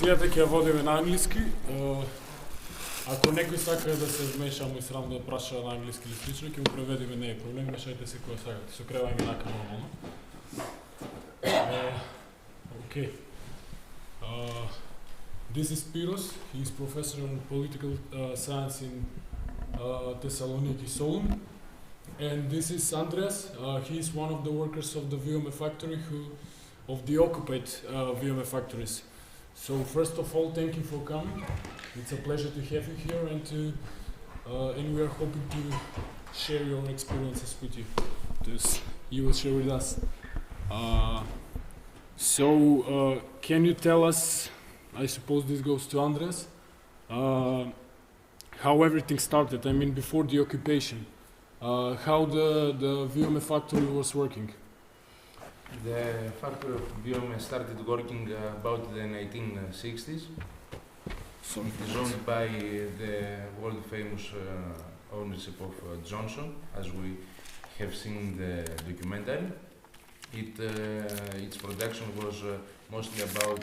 Дискусијата ќе ја водиме на англиски. Ако некој сака да се вмеша, му срам да праша на англиски или слично, ќе го преведиме, не е проблем, мешајте се кога сакате. Со кревање нака нормално. Okay. This is Spiros. He is professor in political science in Thessaloniki, Solun. And this is Andreas. He is one of the workers of the VMA factory, of the occupied VMA factories. So first of all, thank you for coming. It's a pleasure to have you here, and we are hoping to share your experiences with you. You will share with us. Can you tell us, I suppose this goes to Andreas, how everything started? I mean, before the occupation, how the VMA factory was working? The factory of VMA started working about the 1960s. It is owned by the world famous ownership of Johnson, as we have seen in the documentary. Its production was mostly about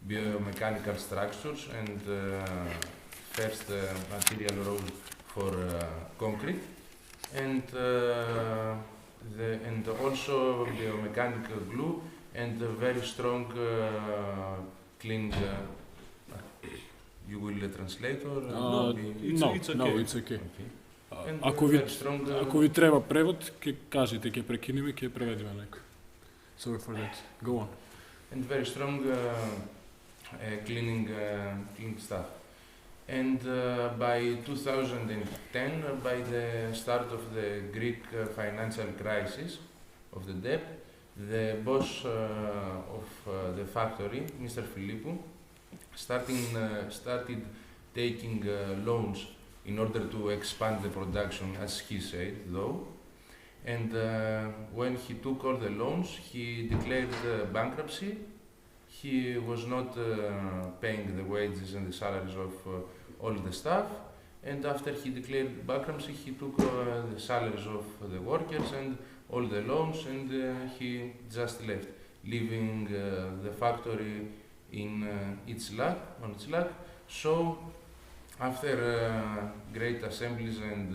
biomechanical structures and first material rose for concrete and also biomechanical glue and very strong clean. You will translate or it's okay. It's okay. Okay. Ако ви треба превод, ќе кажете, ќе прекинеме, ќе преведеме некој. Sorry for that. Go on. And very strong cleaning stuff. And by 2010, by the start of the Greek financial crisis of the debt, the boss of the factory, Mr. Philippou, started taking loans in order to expand the production, as he said, though. And when he took all the loans, he declared bankruptcy. He was not paying the wages and the salaries of all the staff. And after he declared bankruptcy, he took the salaries of the workers and all the loans, and he just left, leaving the factory in its luck. So after great assemblies and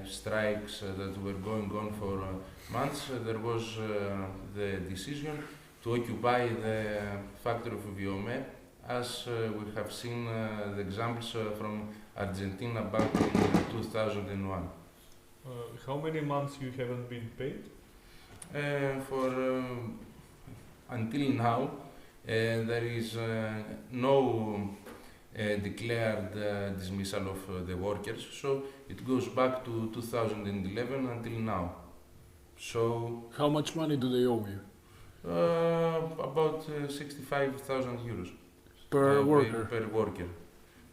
strikes that were going on for months, there was the decision to occupy the factory of VMA, as we have seen the examples from Argentina back in 2001. How many months you haven't been paid? Until now, there is no declared dismissal of the workers, so it goes back to 2011 until now. So how much money do they owe you? About 65,000 euros per worker. Per worker.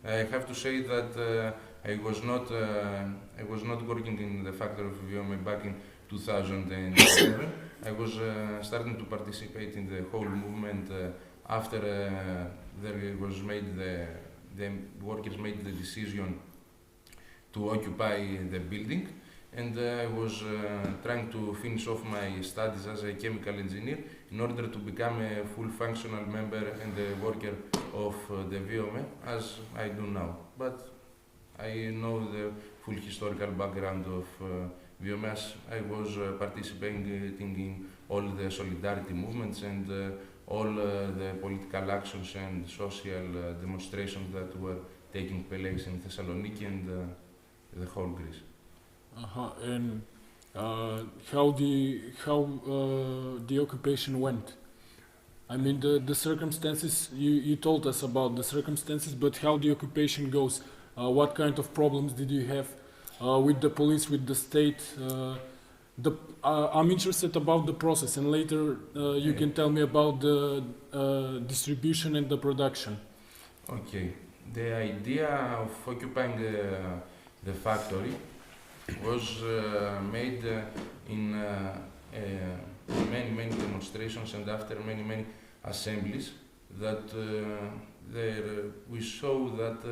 I have to say that I was not working in the factory of VMA back in 2011. I was starting to participate in the whole movement after there was made the workers made the decision to occupy the building, and I was trying to finish off my studies as a chemical engineer in order to become a full functional member and a worker of the VMA, as I do now. But I know the full historical background of VMA, as I was participating in all the solidarity movements and all the political actions and social demonstrations that were taking place in Thessaloniki and the whole Greece. And how the occupation went? I mean, the circumstances, you told us about the circumstances, but how the occupation goes? What kind of problems did you have with the police, with the state? I'm interested about the process, and later you can tell me about the distribution and the production. Okay. The idea of occupying the factory was made in many demonstrations and after many assemblies that we saw that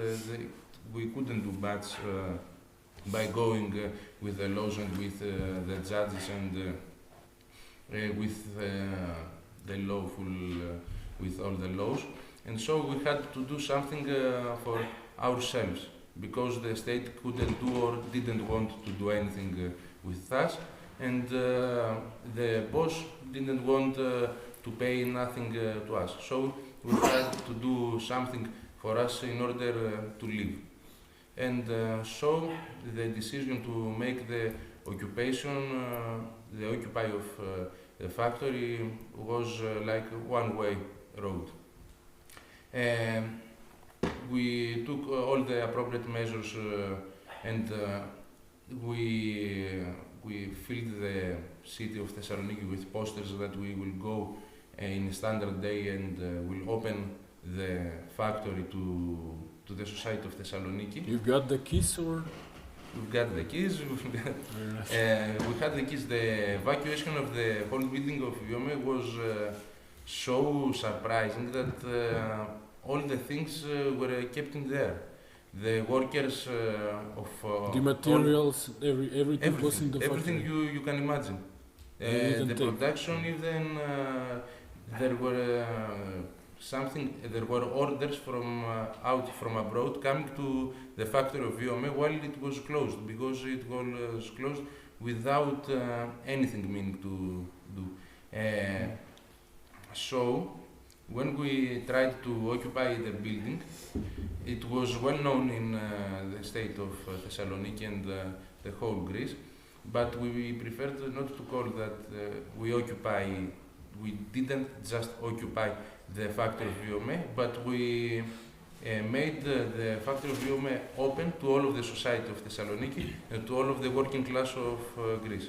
we couldn't do much by going with the laws and with the judges and with the lawful with all the laws. and so we had to do something for ourselves because the state couldn't do or didn't want to do anything with us, and the boss didn't want to pay nothing to us. So we had to do something for us in order to live. And so the decision to make the occupation, the occupy of the factory was like one-way road. We took all the appropriate measures and we filled the city of Thessaloniki with posters that we will go in a standard day and will open the factory to the society of Thessaloniki. You've got the keys or? We've got the keys. Very nice. We had the keys. The evacuation of the whole building of Viome was so surprising that all the things were kept in there. The workers of The materials, everything was in the everything factory. you can imagine. The production even there were there were orders from out from abroad coming to the factory of Viome while it was closed, because it was closed without anything meaning to do. So when we tried to occupy the building, it was well known in the state of Thessaloniki and the whole Greece, but we preferred not to call that we occupy. We didn't just occupy the factory of Viome, but we made the factory of Viome open to all of the society of Thessaloniki and to all of the working class of Greece.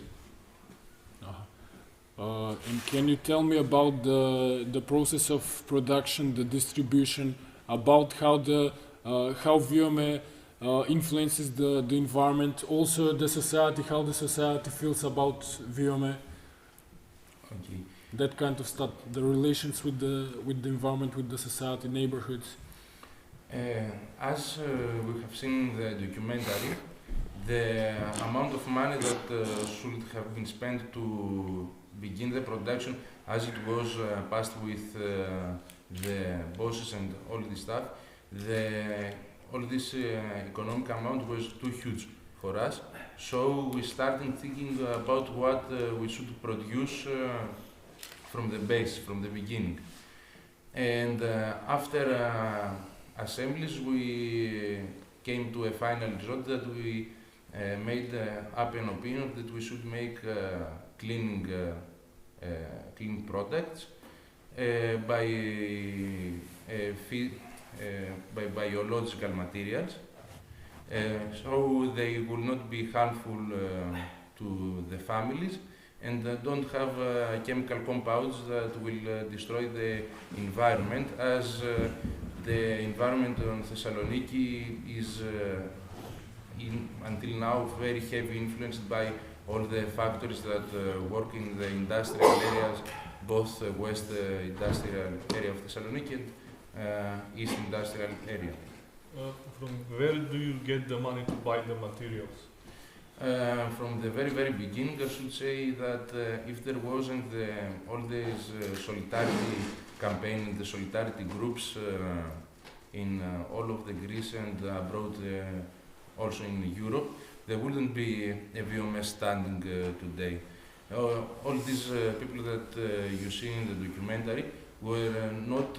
And can you tell me about the process of production, the distribution, about how Viome influences the environment, also the society, how the society feels about Viome? Okay. That kind of stuff, the relations with the environment, with the society, neighborhoods. As we have seen in the documentary, the amount of money that should have been spent to begin the production, as it was passed with the bosses and all this stuff, all this economic amount was too huge for us. So we started thinking about what we should produce from the base, from the beginning. And after assemblies, we came to a final result that we made up an opinion that we should make clean products by biological materials, so they will not be harmful to the families, and don't have chemical compounds that will destroy the environment, as the environment on Thessaloniki is until now very heavily influenced by all the factories that work in the industrial areas, both west industrial area of Thessaloniki and east industrial area. From where do you get the money to buy the materials? From the very, very beginning, I should say that if there wasn't all these solidarity campaign, the solidarity groups in all of the Greece and abroad, also in Europe, there wouldn't be a VMS standing today. All these people that you see in the documentary were not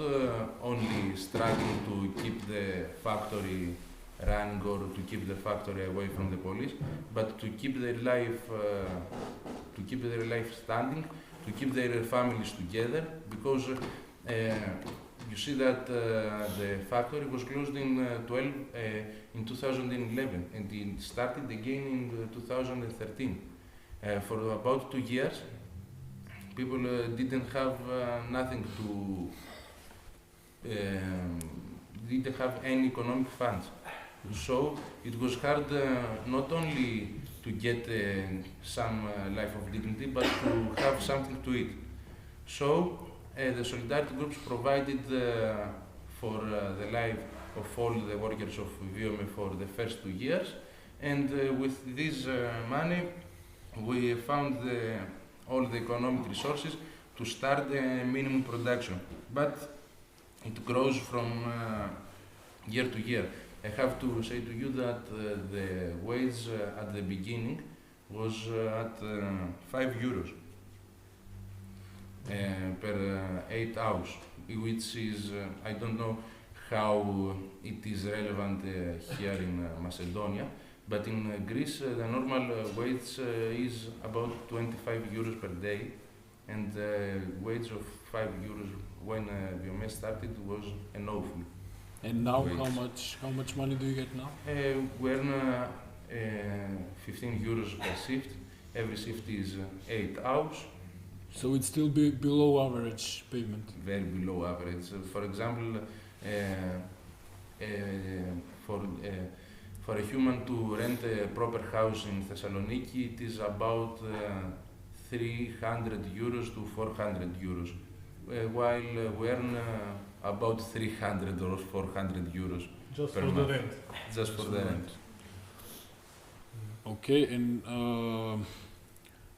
only struggling to keep the factory running or to keep the factory away from the police, but to keep their life standing, to keep their families together, because you see that the factory was closed in 2011 and it started again in 2013. For about 2 years, people didn't have nothing to, didn't have any economic funds. So it was hard not only to get some life of dignity, but to have something to eat. So the solidarity groups provided for the life of all the workers of Viome for the first 2 years, and with this money we found all the economic resources to start the minimum production. But it grows from year to year. I have to say to you that the wage at the beginning was at 5 euros per 8 hours, which is, I don't know how it is relevant here in Macedonia, but in Greece the normal wage is about 25 euros per day, and the wage of 5 euros when Viome started was an awful. And now, Wage. how much money do you get now? We earn 15 euros per shift. Every shift is 8 hours, So it's still below average payment. very below average. For example, for a human to rent a proper house in Thessaloniki, it is about 300 euros to 400 euros, while we earn about 300 or 400 euros Just per for the month. rent. Just for the rent. Okay, and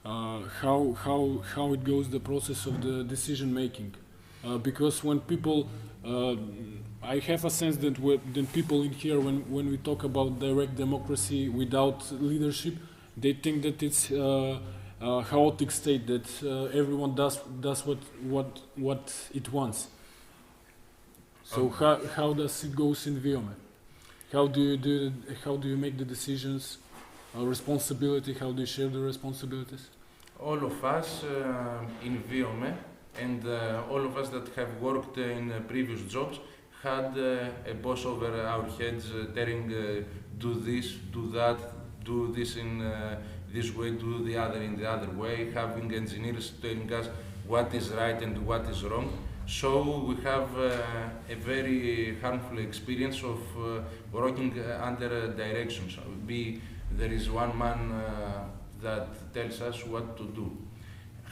how it goes the process of the decision making? Because when people, I have a sense that when people in here, when we talk about direct democracy without leadership, they think that it's a chaotic state, that everyone does what it wants. So how does it goes in Viome? How do you make the decisions? Responsibility, how do you share the responsibilities? All of us in Viome and all of us that have worked in previous jobs had a boss over our heads telling do this, do that, do this in this way, do the other in the other way, having engineers telling us what is right and what is wrong. So we have a very harmful experience of working under directions. There is one man that tells us what to do.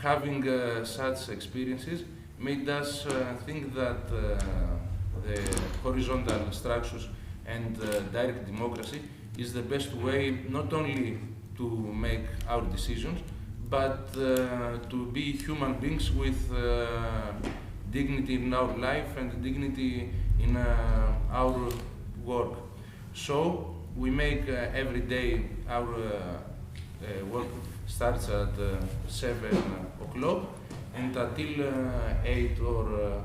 Having such experiences made us think that the horizontal structures and direct democracy is the best way not only to make our decisions, but to be human beings with dignity in our life and dignity in our work. So we make every day our work starts at 7 o'clock, and until 8 or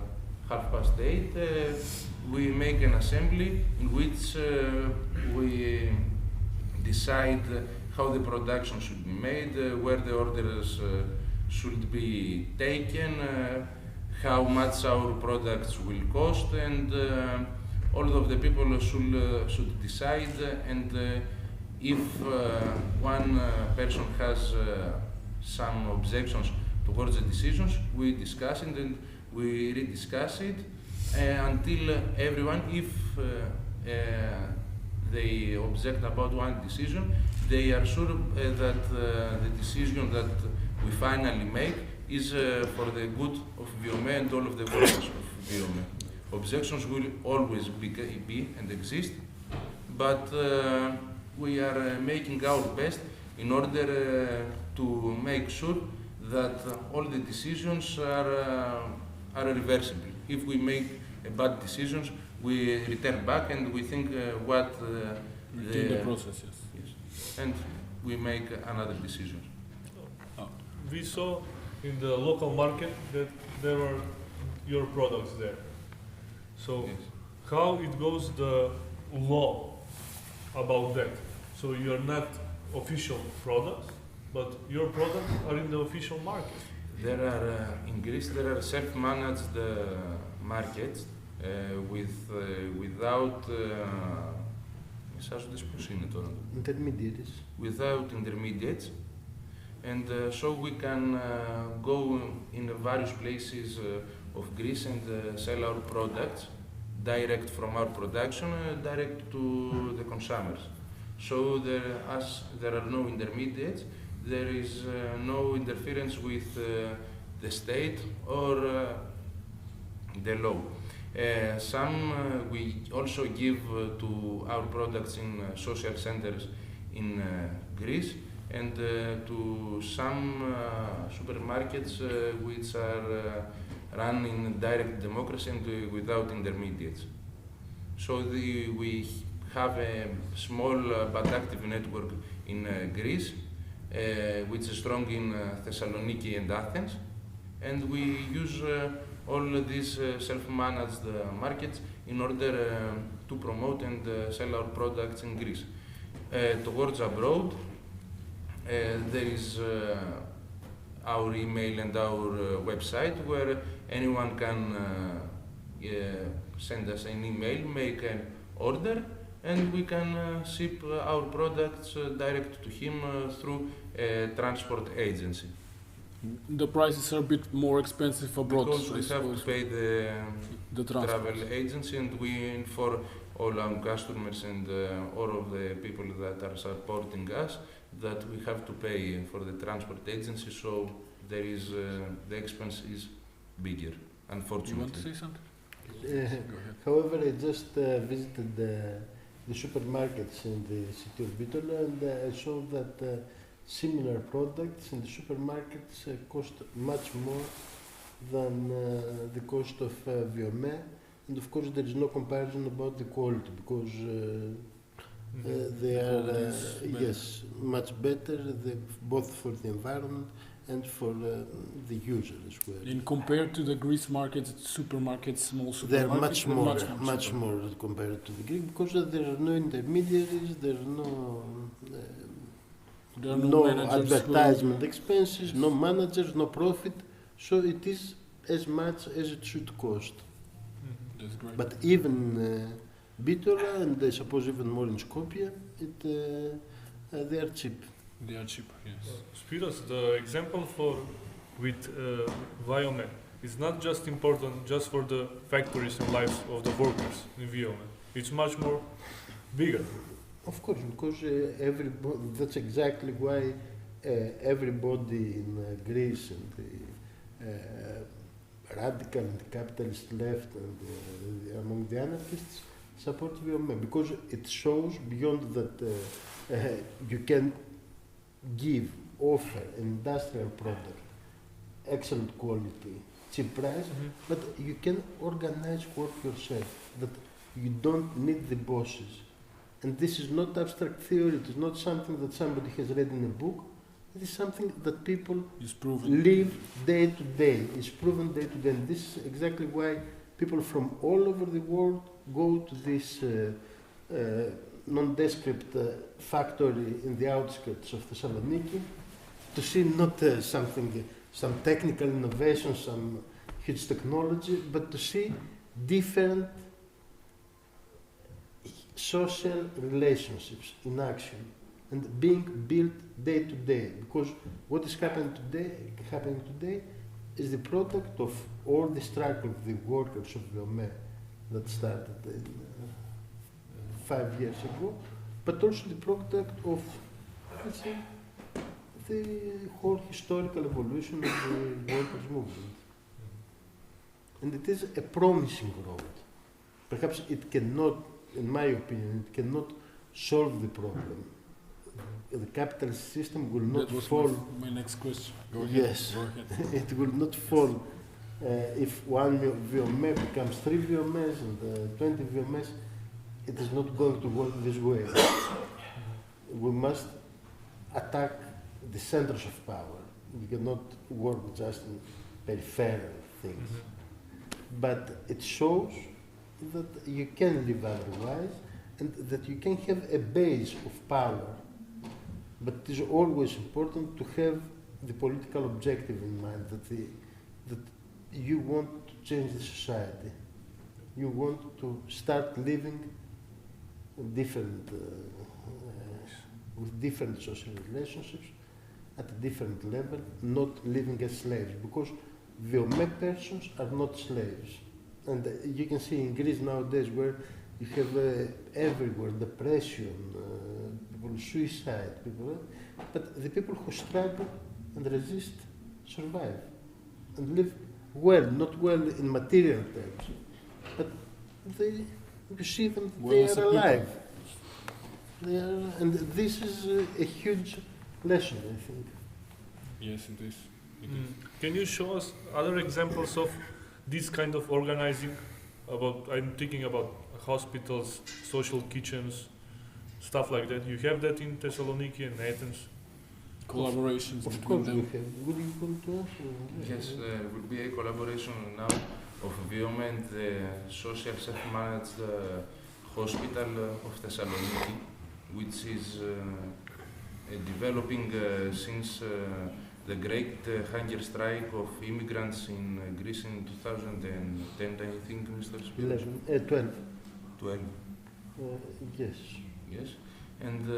8:30 we make an assembly in which we decide how the production should be made, where the orders should be taken, how much our products will cost, and all of the people should decide, and if one person has some objections towards the decisions, we discuss it and we rediscuss it until everyone, if they object about one decision, they are sure that the decision that we finally make is for the good of Viome and all of the workers of Viome. Objections will always be and exist, but we are making our best in order to make sure that all the decisions are reversible. If we make bad decisions, we return back and we think what the process, yes. Yes, and we make another decision. We saw in the local market that there are your products there. So Yes. how it goes the law about that? So you're not official products, but your products are in the official market. There are in Greece there are self-managed markets without Intermediaries. without intermediates, and so we can go in various places of Greece and sell our products direct from our production, direct to the consumers. So there are no intermediates, there is no interference with the state or the law. We also give to our products in social centers in Greece, and to some supermarkets which are run in direct democracy and without intermediates. So we have a small but active network in Greece, which is strong in Thessaloniki and Athens, and we use all these self-managed markets in order to promote and sell our products in Greece. Towards abroad, there is our email and our website where anyone can send us an email, make an order, and we can ship our products direct to him through a transport agency. The prices are a bit more expensive abroad. Because I we have suppose. to pay The transport. travel agency, and we inform all our customers and all of the people that are supporting us that we have to pay for the transport agency, so there is the expense is bigger, You unfortunately. want to say something? Go ahead. However, I just visited the supermarkets in the city of Bitola, and I saw that similar products in the supermarkets cost much more than the cost of Viome. And of course, there is no comparison about the quality because they are, yes, much better, both for the environment and for the user as well. In compared to the Greece markets, supermarkets, small supermarkets, They're much more, cheaper. much more compared to the Greek because there are no intermediaries, there are no There are no managers who- advertisement expenses, no managers, no profit. So it is as much as it should cost. That's great. But even Bitola and I suppose even more in Skopje, they are cheap. They are cheaper, yes. Spiros, the example with Viome is not just important just for the factories and lives of the workers in Viome. It's much more bigger. Of course, because that's exactly why everybody in Greece and the radical and capitalist left and among the anarchists support Viome, because it shows beyond that you can offer an industrial product, excellent quality, cheap price, but you can organize work yourself, that you don't need the bosses. And this is not abstract theory, it is not something that somebody has read in a book, it is something that people It's proven. live day to day, it's proven day to day. And this is exactly why people from all over the world go to this nondescript factory in the outskirts of Thessaloniki to see not some technical innovation, some huge technology, but to see different social relationships in action and being built day to day. Because what is happening today is the product of all the struggle of the workers of Viome that started 5 years ago, but also the product of, let's say, the whole historical evolution of the workers' movement. And it is a promising road. Perhaps it cannot, in my opinion, it cannot solve the problem. The capitalist system will not That was fall. my next question. Go ahead. Yes. Go ahead. It will not fall if one Viome becomes 3 Viomes and 20 Viomes. It is not going to work this way. We must attack the centers of power. We cannot work just in peripheral things. But it shows that you can live otherwise and that you can have a base of power. But it is always important to have the political objective in mind, that you want to change the society. You want to start living with different social relationships at a different level, not living as slaves, because Viome persons are not slaves. And you can see in Greece nowadays where you have everywhere depression, people suicide, but the people who struggle and resist survive and live well, not well in material terms, but you see them, Well, they as a are people. alive. And this is a huge lesson, I think. Yes, it is. It is. Can you show us other examples of this kind of organizing, I'm thinking about hospitals, social kitchens, stuff like that. You have that in Thessaloniki and Athens. Collaborations Of between course we them. have. Would you want to answer? Yes, there will be a collaboration now of Viome and the social self-managed hospital of Thessaloniki, which is developing since the great hunger strike of immigrants in Greece in 2010, I think, Mr. Spiros? 12. 12, Yes. yes. And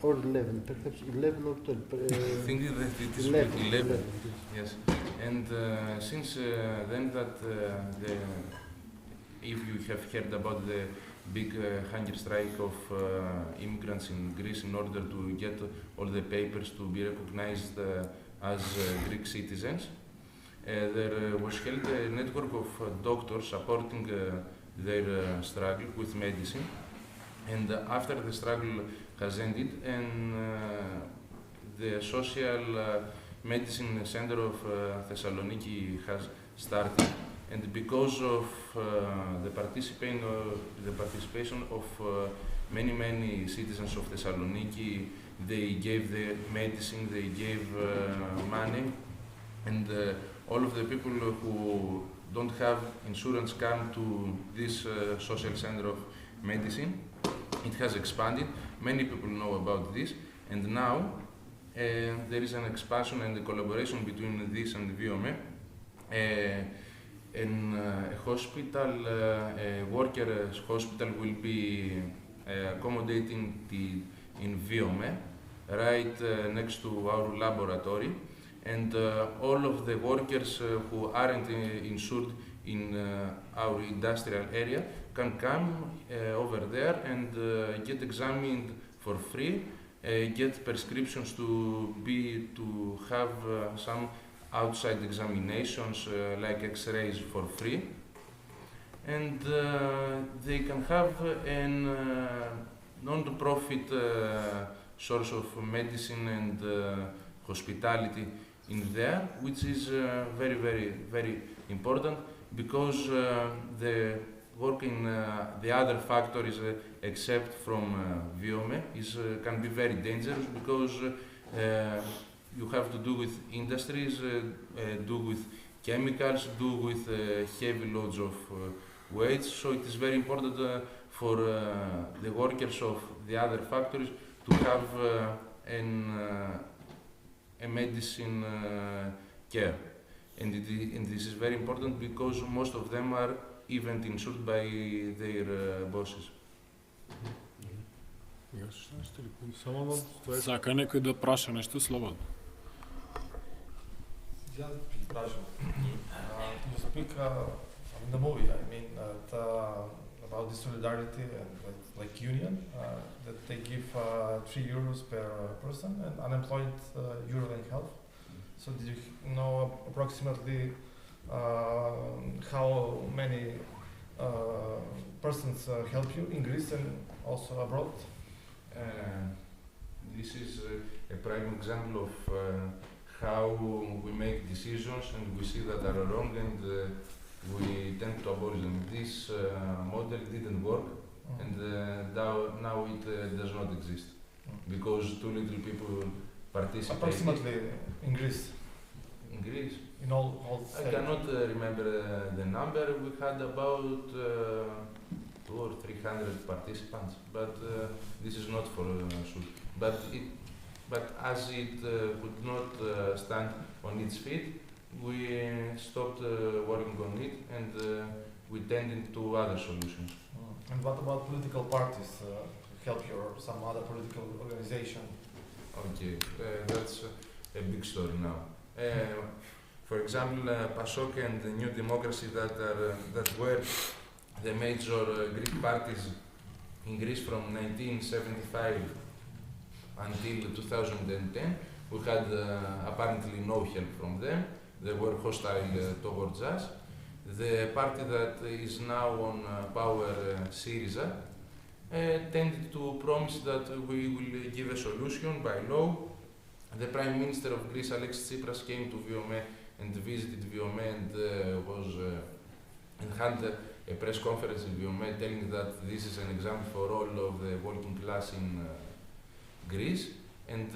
Or 11, perhaps 11 or 12. I think that it is 11. Yes, and since then that if you have heard about the big hunger strike of immigrants in Greece in order to get all the papers to be recognized as Greek citizens, there was held a network of doctors supporting their struggle with medicine. And after the struggle has ended and the social medicine center of Thessaloniki has started, and because of the participation of many citizens of Thessaloniki, they gave the medicine, they gave money, and all of the people who don't have insurance come to this social center of medicine. It has expanded, many people know about this, and now there is an expansion and a collaboration between this and Viome. In a hospital, a workers' hospital will be accommodating in Viome, right next to our laboratory, and all of the workers who aren't insured in our industrial area can come over there and get examined for free, get prescriptions to have some outside examinations like X-rays for free, and they can have a non-profit source of medicine and hospitality in there, which is very important, because the work in the other factories except from Viome can be very dangerous, because you have to do with industries, do with chemicals, do with heavy loads of weight, so it is very important for the workers of the other factories to have a medicine care. And this is very important because most of them are even insured by their bosses. Someone wants to ask? Сака некој да праша нешто слободно. Yeah, Raju. You speak in the movie, I mean, about the solidarity and like union, that they give €3 per person and unemployed euro and half. So do you know approximately how many persons help you in Greece and also abroad? This is a prime example of how we make decisions and we see that are wrong, and we tend to abolish them. This model didn't work, and now it does not exist because too little people participate. Approximately in Greece, In Greece, in all I cannot remember the number. We had about 200 or 300 participants, but this is not for sure. But as it could not stand on its feet, we stopped working on it, and we tended to other solutions. And what about political parties help you, or some other political organization? Okay, that's a big story now. For example, PASOK and the New Democracy that were the major Greek parties in Greece from 1975 until 2010, we had apparently no help from them. They were hostile towards us. The party that is now on power, Syriza, tended to promise that we will give a solution by law. The Prime Minister of Greece, Alexis Tsipras, came to Viome and visited Viome and had a press conference in Viome telling that this is an example for all of the working class in Greece. And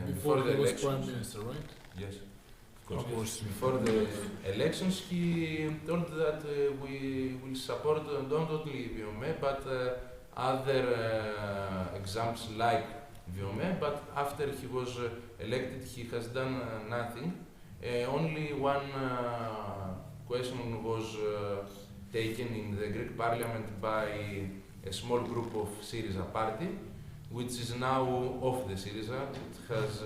Before the he was elections, prime minister, right? yes, Of course. before the elections, he told that we will support not only Viome but other examples like Viome. But after he was elected, he has done nothing. Only one question was taken in the Greek parliament by a small group of Syriza party, which is now off the Syriza. It has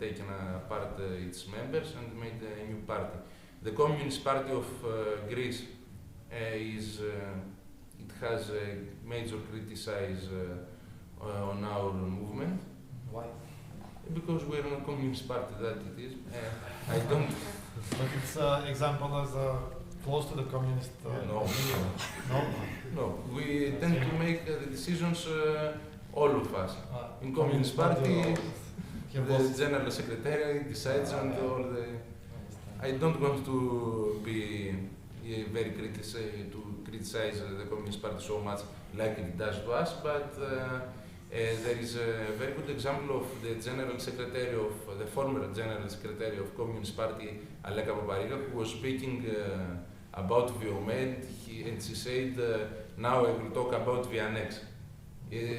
taken apart its members and made a new party. The Communist Party of Greece it has a major criticism on our movement. Why? Because we're a communist party, that it is. I don't. But it's example as close to the communist. No. No. No, we tend to make the decisions, all of us. In Communist Party, the General Secretary decides on all the. I don't want to be very criticize the Communist Party so much like it does to us, but there is a very good example of the the former General Secretary of Communist Party, Aleka Papariga, who was speaking about Viome, and she said, now I will talk about Vianex.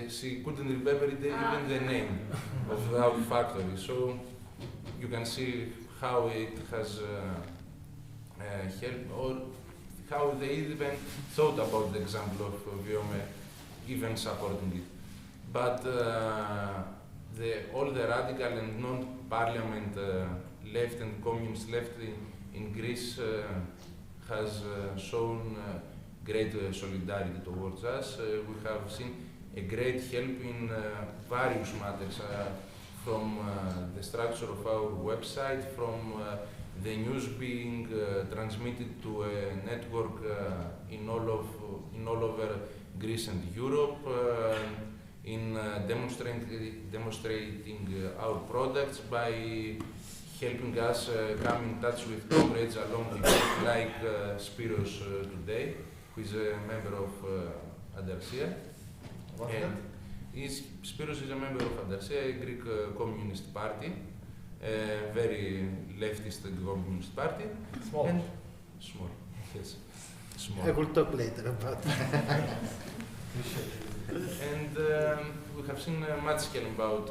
She couldn't remember even the name of our factory, so you can see how it has helped, or how they even thought about the example of Viome, even supporting it. But all the radical and non-parliament left and communist left in Greece has shown great solidarity towards us. We have seen a great help in various matters, from the structure of our website, from the news being transmitted to a network in all over Greece and Europe, in demonstrating our products by helping us come in touch with comrades along the way, like Spiros today, who is a member of Adarsia. What's that? Spiros is a member of Adarsia, a Greek communist party, a very leftist communist party. Small. And small, yes, small. I will talk later about that. And we have seen much help about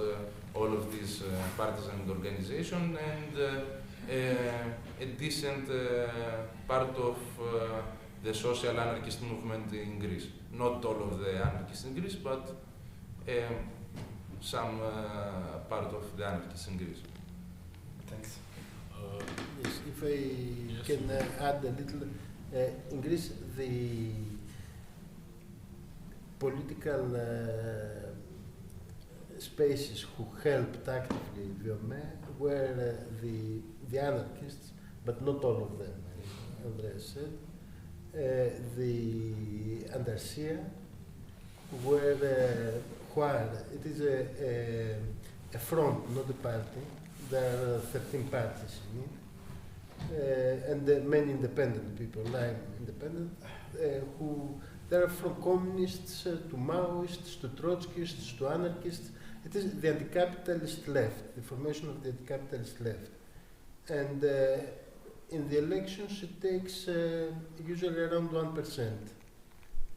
all of these parties and organizations, and a decent part of the social anarchist movement in Greece. Not all of the anarchists in Greece, but some part of the anarchists in Greece. Thanks. Yes, if I can add a little, in Greece the political spaces who helped actively Viome were the anarchists, but not all of them, as Andreas said. The Andarsia were while it is a front, not a party. There are 13 parties in it, and many independent people, I'm independent, who there are from communists to Maoists to Trotskyists to anarchists. It is the anti-capitalist left, the formation of the anti-capitalist left. And in the elections it takes usually around 1%.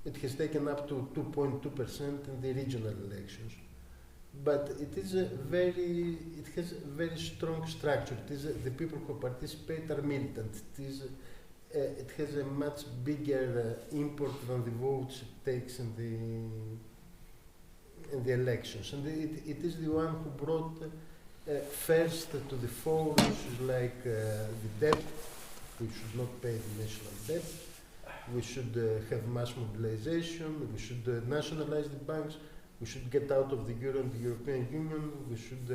It has taken up to 2.2% in the regional elections. But it is it has a very strong structure. It is the people who participate are militant. It has a much bigger import than the votes it takes in the elections. And it is the one who brought first to the fore issues like the debt. We should not pay the national debt. We should have mass mobilization. We should nationalize the banks. We should get out of the euro and the European Union. We should,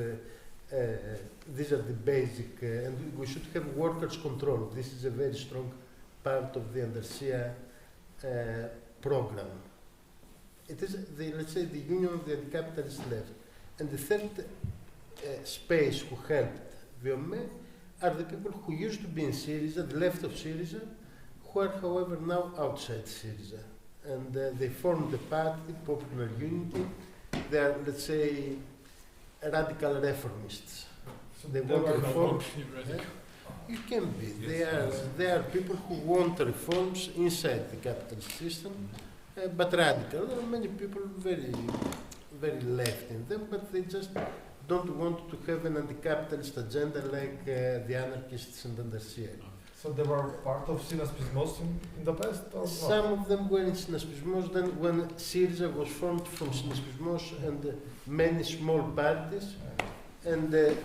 these are the basic, and we should have workers' control. This is a very strong part of the Andarsia program. It is, let's say, the union of the capitalist left. And the third space who helped Viome are the people who used to be in Syriza, the left of Syriza, who are, however, now outside Syriza. And they formed the party, Popular Unity. They are, let's say, radical reformists. So They there want were reforms. Radical. You can be. Yes. They are people who want reforms inside the capitalist system, but radical. There are many people very, very left in them, but they just don't want to have an anti-capitalist agenda like the anarchists and Andarcia. So they were part of Synaspismos in the past, or not? Some of them were in Synaspismos. Then, when Syriza was formed from Synaspismos and many small parties, and there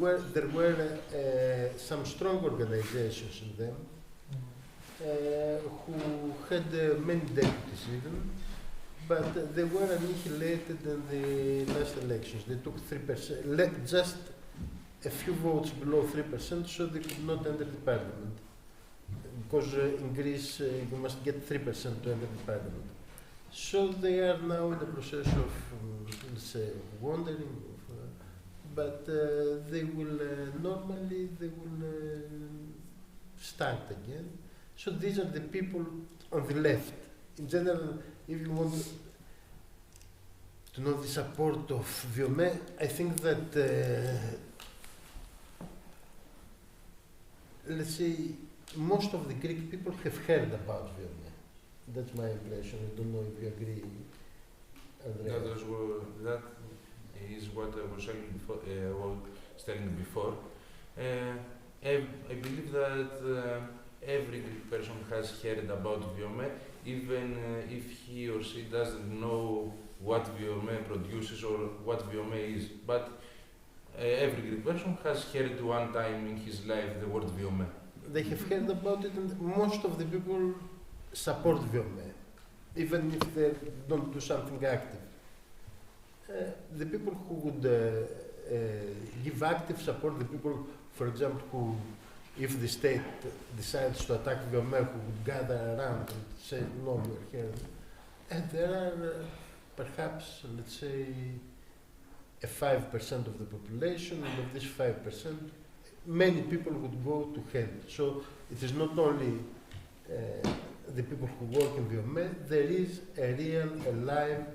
were some strong organizations in them who had many deputies even, but they were annihilated in the last elections. They took 3%, just a few votes below 3%, so they could not enter the parliament. Because in Greece you must get 3% to enter the parliament. So they are now in the process of, let's say, wandering. But they will normally start again. So these are the people on the left. In general, if you want to know the support of Viome, I think that let's say most of the Greek people have heard about Viome. That's my impression. I don't know if you agree, Andrea. That is what I was telling before. I believe that every Greek person has heard about Viome, even if he or she doesn't know what Viome produces or what Viome is. But every Greek person has heard one time in his life the word Viome. They have heard about it, and most of the people support Viome, even if they don't do something active. The people who would give active support, the people, for example, who, if the state decides to attack Viome, who would gather around and say, no, we're here. And there are perhaps, let's say, a 5% of the population, and of this 5%, many people would go to hell. So it is not only the people who work in Viome, there is a real, alive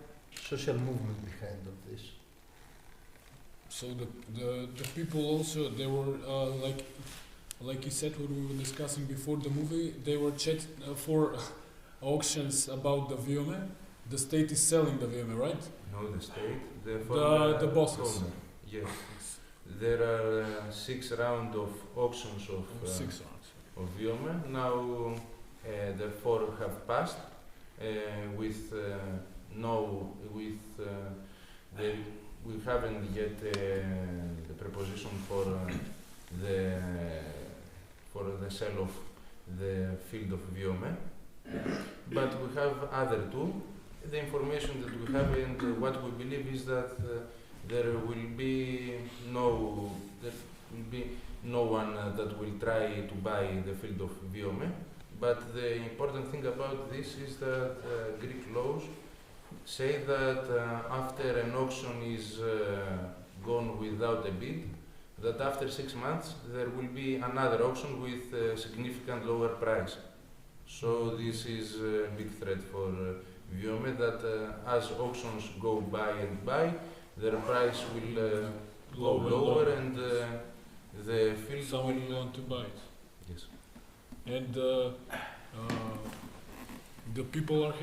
social movement behind all this. So the people also, they were like you said when we were discussing before the movie, they were checked for auctions about the Viome. The state is selling the Viome, right? No, the state, The bosses. owner. Yes. There are 6 rounds of auctions of 6 rounds. of Viome. Now the 4 have passed with we haven't yet the proposition for the sale of the field of Viome, but we have other 2. The information that we have and what we believe is that there will be no one that will try to buy the field of Viome. But the important thing about this is that Greek laws say that after an auction is gone without a bid, that after 6 months there will be another auction with a significant lower price. So this is a big threat for Viome, that as auctions go by and by, their price will go lower and the field Someone will want to buy it. Yes. And the people are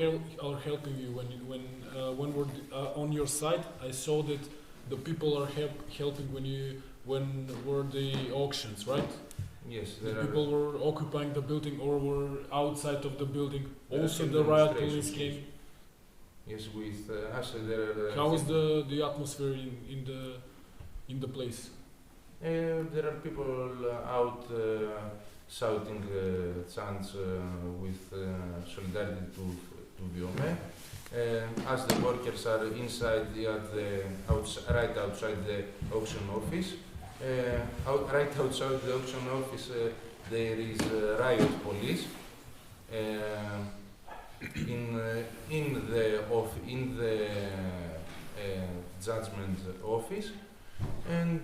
helping you when we're on your side. I saw that the people are helping when were the auctions, right? Yes, The there people are were occupying the building or were outside of the building. There are Also, some the riot police demonstrations, came. yes with us there are How is the atmosphere in the place? there are people out shouting chants with solidarity to Viome. As the workers are inside right outside the auction office, right outside the auction office there is riot police. In the judgment office, and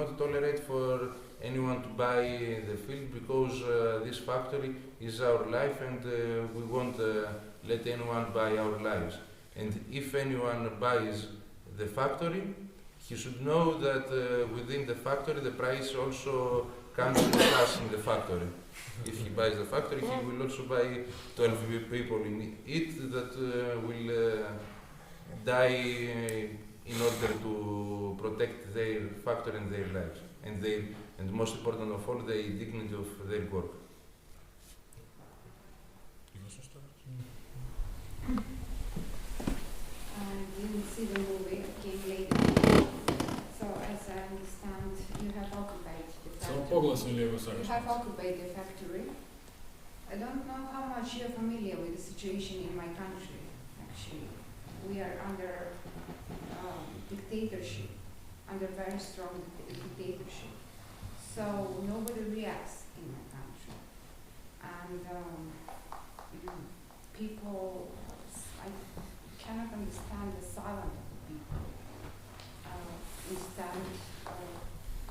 not tolerate for anyone to buy the field because this factory is our life and we won't let anyone buy our lives. And if anyone buys the factory, he should know that within the factory the price also comes with us in the factory. If he buys the factory, he will also buy 12 people in it that will die in order to protect their factory and their lives, and most important of all, the dignity of their work. I didn't see the movie, it came later. So as I understand, you have occupied the Само factory. погласно ли го You сакаш? have occupied the factory. I don't know how much you're familiar with the situation in my country. Actually, we are under dictatorship, under very strong dictatorship. So nobody reacts in my country, and people. I cannot understand the silence of the people.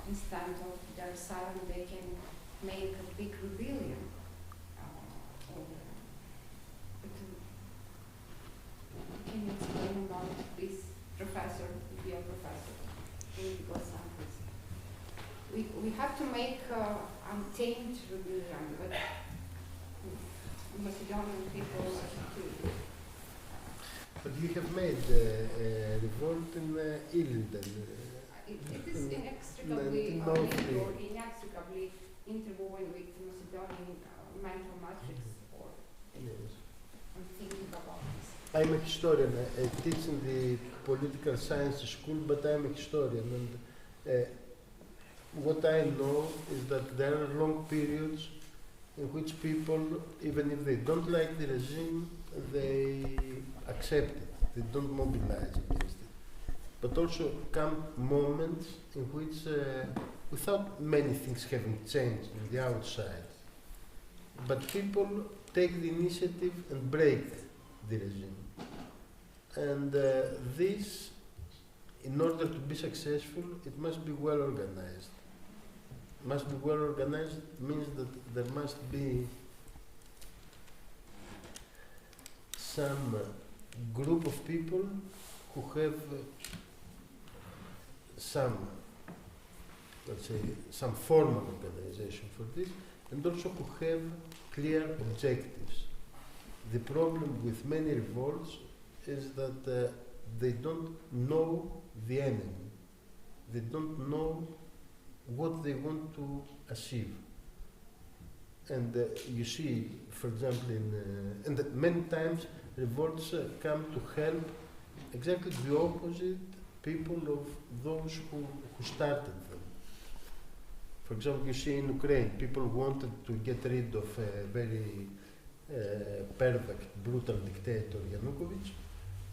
Instead of their silence, they can make a big rebellion. Can you explain about this, Professor, if you are Professor in Los Angeles? We have to make untamed rebellion, but Macedonian people have to. But you have made a revolt in Ilinden. It is inextricably inextricably interwoven with the Macedonian mental matrix, or Yes. I'm thinking about this. I'm a historian. I teach in the political science school, but I'm a historian. And what I know is that there are long periods in which people, even if they don't like the regime, they accept it. They don't mobilize against it. But also come moments in which, without many things having changed on the outside, but people take the initiative and break the regime. And this, in order to be successful, it must be well organized. Must be well organized means that there must be some group of people who have some, let's say, some formal organization for this, and also who have clear objectives. The problem with many revolts is that they don't know the enemy. They don't know what they want to achieve. And you see, for example, and many times revolts come to help exactly the opposite people of those who started them. For example, you see in Ukraine, people wanted to get rid of a very perfect, brutal dictator, Yanukovych,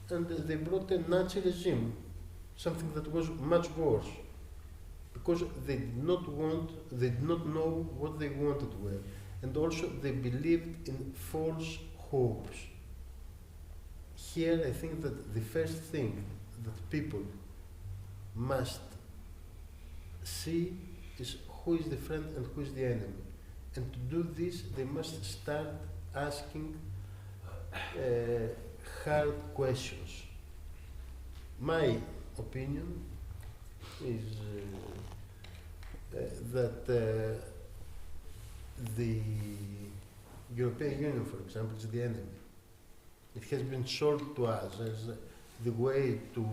and they brought a Nazi regime, something that was much worse, because they did not know what they wanted were, and also they believed in false hopes. Here, I think that the first thing that people must see is who is the friend and who is the enemy. And to do this, they must start asking hard questions. My opinion is that the European Union, for example, is the enemy. It has been sold to us as the way to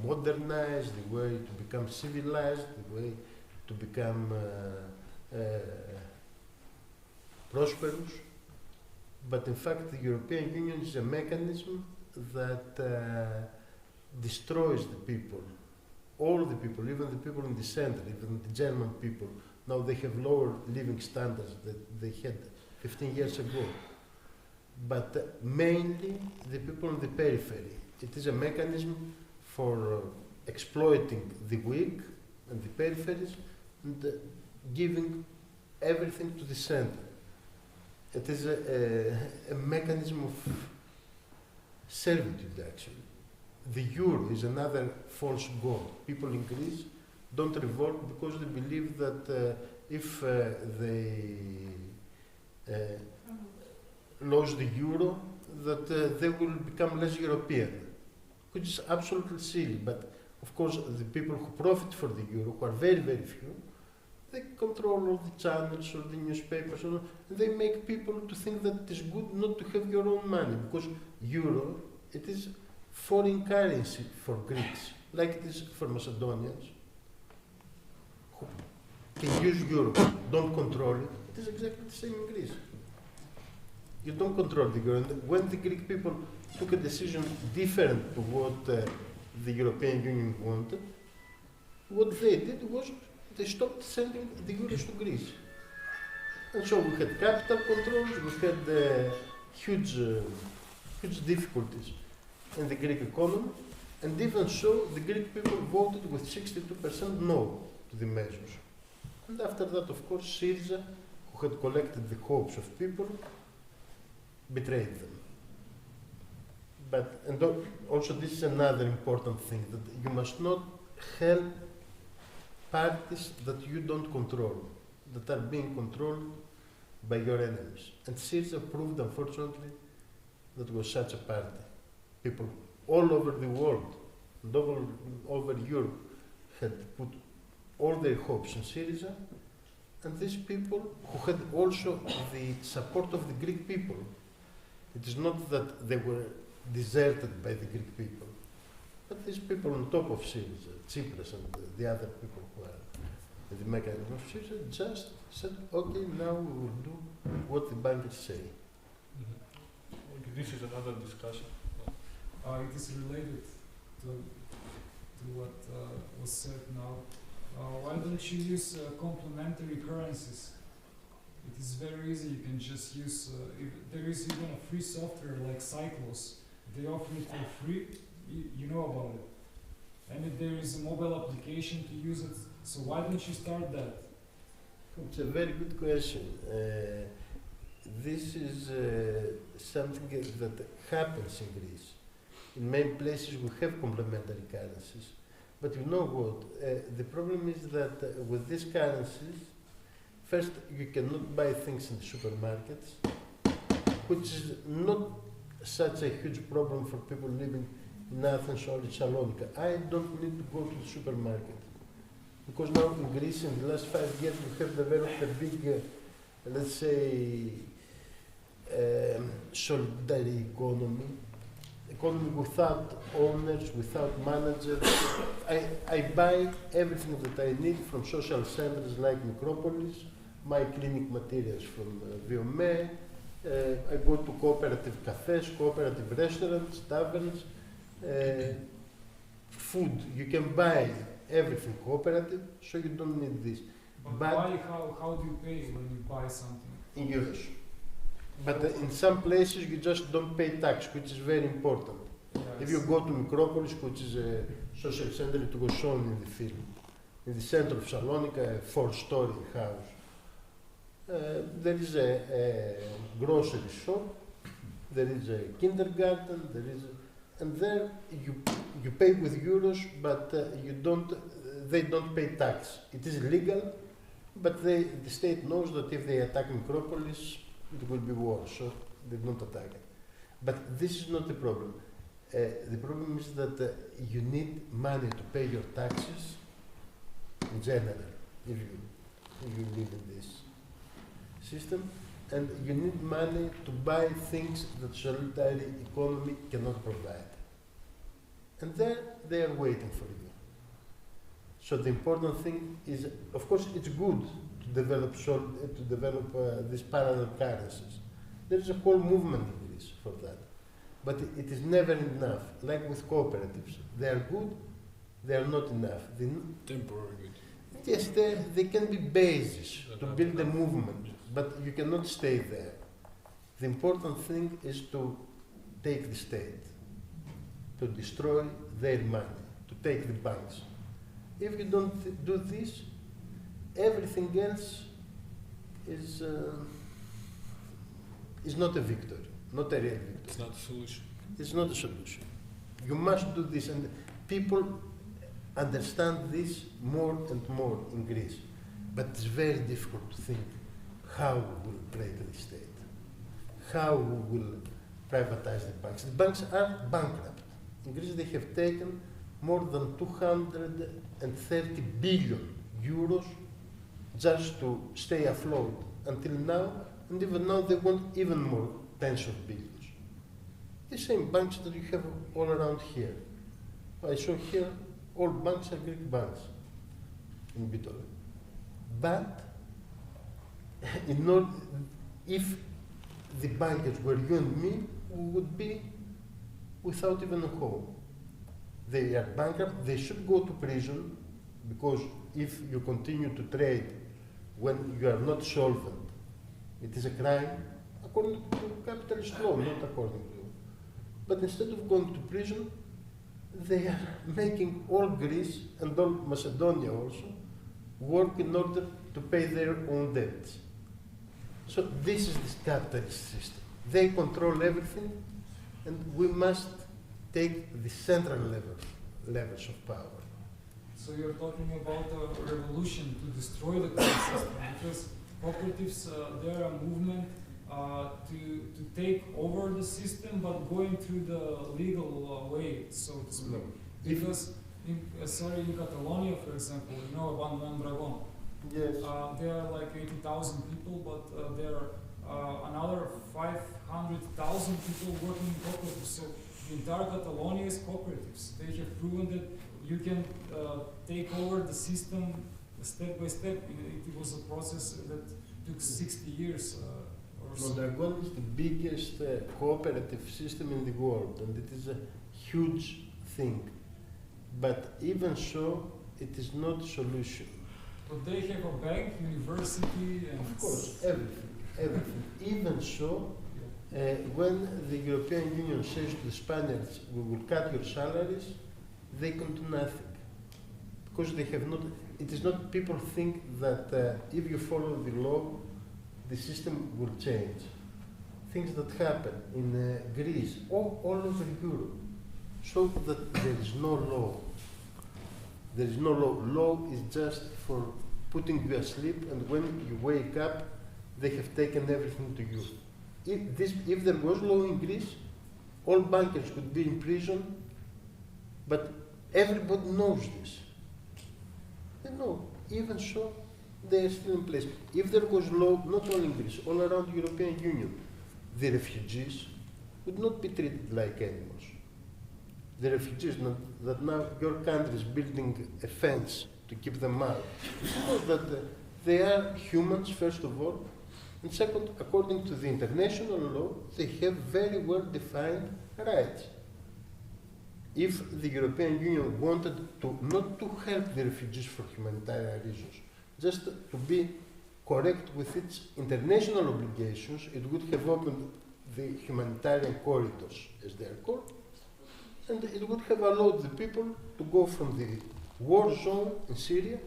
modernize, the way to become civilized, the way to become prosperous. But in fact, the European Union is a mechanism that destroys the people, all the people, even the people in the center, even the German people. Now they have lower living standards than they had 15 years ago. But mainly the people in the periphery. It is a mechanism for exploiting the weak and the peripheries and giving everything to the center. It is a mechanism of servitude, actually. The euro is another false god. People in Greece don't revolt because they believe that if they lose the euro, that they will become less European, which is absolutely silly. But of course, the people who profit for the euro, who are very, very few, they control all the channels or the newspapers, and they make people to think that it is good not to have your own money, because euro, it is foreign currency for Greeks, like it is for Macedonians, who can use euro, don't control it. It is exactly the same in Greece. You don't control the euro. And when the Greek people took a decision different to what the European Union wanted, what they did was they stopped sending the euros to Greece. And so we had capital controls, we had huge difficulties in the Greek economy, and even so, the Greek people voted with 62% no to the measures. And after that, of course, Syriza, who had collected the hopes of people, betrayed them. But, and also this is another important thing, that you must not help parties that you don't control, that are being controlled by your enemies. And Syriza proved, unfortunately, that was such a party. People all over the world, and over Europe, had put all their hopes in Syriza, and these people who had also the support of the Greek people. It is not that they were deserted by the Greek people, but these people on top of Syriza, Tsipras and the other people who are the mechanism of Syriza, just said, okay, now we will do what the bankers say. Okay, this is another discussion. It is related to what was said now. Why don't you use complementary currencies? It is very easy. You can just use. If there is even a free software like Cyclos. They offer it for free. You know about it. And if there is a mobile application to use it, so why don't you start that? It's a very good question. This is something that happens in Greece. In many places we have complementary currencies. But you know what? The problem is that with these currencies, first, you cannot buy things in the supermarkets, which is not such a huge problem for people living in Athens or in Salonika. I don't need to go to the supermarket. Because now in Greece, in the last 5 years, we have developed a big, let's say, solidary economy without owners, without managers. I buy everything that I need from social centers like Micropolis, my clinic materials from Viome. I go to cooperative cafes, cooperative restaurants, taverns. Food, you can buy everything cooperative, so you don't need this. But why? How do you pay when you buy something? In euros. But in some places you just don't pay tax, which is very important. If you go to Micropolis, which is a social center, it was shown in the film, in the center of Salonika, a 4-story house. There is a grocery shop, there is a kindergarten, and there you pay with euros, but they don't pay tax. It is legal, but the state knows that if they attack Micropolis, it will be war, so they don't attack it. But this is not the problem. The problem is that you need money to pay your taxes in general, if you live in this system, and you need money to buy things that solidary economy cannot provide. And there they are waiting for you. So the important thing is, of course, it's good to develop these parallel currencies. There is a whole movement in Greece for that. But it is never enough. Like with cooperatives, they are good, they are not enough. Temporary good. Yes, they can be bases to build a movement, but you cannot stay there. The important thing is to take the state, to destroy their money, to take the banks. If you don't do this, everything else is not a victory, not a real victory. It's not a solution. It's not a solution. You must do this, and people understand this more and more in Greece. But it's very difficult to think how we will break the state, how we will privatize the banks. The banks are bankrupt. In Greece, they have taken more than 230 billion euros just to stay afloat until now, and even now they want even more tens of billions. The same banks that you have all around here. I saw here, all banks are Greek banks in Bitola. But in order, if the bankers were you and me, we would be without even a home. They are bankrupt, they should go to prison, because if you continue to trade when you are not solvent, it is a crime according to capitalist law, not according to. But instead of going to prison, they are making all Greece and all Macedonia also work in order to pay their own debts. So this is the capitalist system. They control everything, and we must take the central levels of power. So you're talking about a revolution to destroy the current system, because cooperatives, they're a movement to take over the system, but going through the legal way, so to speak. Because in Catalonia, for example, you know about Mondragon. Yes. There are like 80,000 people, but there are another 500,000 people working in cooperatives. So the entire Catalonia is cooperatives. They have proven that you can take over the system step by step. It was a process that took 60 years or so. Mondragon is the biggest cooperative system in the world, and it is a huge thing. But even so, it is not a solution. But they have a bank, university, and Of course, everything. Even so, when the European Union says to the Spaniards, we will cut your salaries, they can do nothing. Because they have not, it is not, people think that if you follow the law, the system will change. Things that happen in Greece, all over Europe, show that there is no law. There is no law. Law is just for putting you asleep, and when you wake up, they have taken everything to you. If there was law in Greece, all bankers would be in prison, but everybody knows this. They know. Even so, they are still in place. If there was law, not only in Greece, all around the European Union, the refugees would not be treated like animals. The refugees, that now your country is building a fence to keep them out. You know that they are humans, first of all, and second, according to the international law, they have very well defined rights. If the European Union wanted to, not to help the refugees for humanitarian reasons, just to be correct with its international obligations, it would have opened the humanitarian corridors, as they are called, and it would have allowed the people to go from the war zone in Syria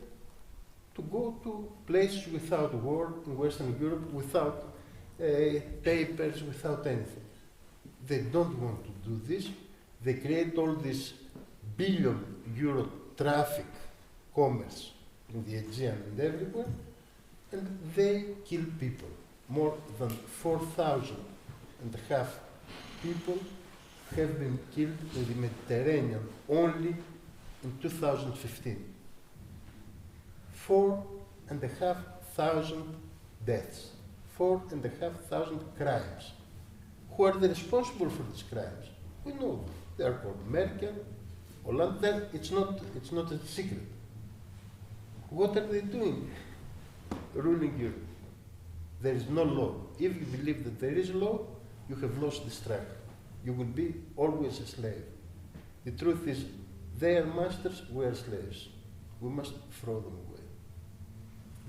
to go to places without war in Western Europe, without papers, without anything. They don't want to do this. They create all this billion-euro traffic, commerce in the Aegean and everywhere, and they kill people. More than 4,500 people have been killed in the Mediterranean only in 2015. 4,500 deaths, 4,500 crimes. Who are they responsible for these crimes? We know they are called Merkel, Hollande. It's not a secret. What are they doing? Ruling Europe. There is no law. If you believe that there is law, you have lost the struggle. You will be always a slave. The truth is, they are masters, we are slaves. We must throw them away.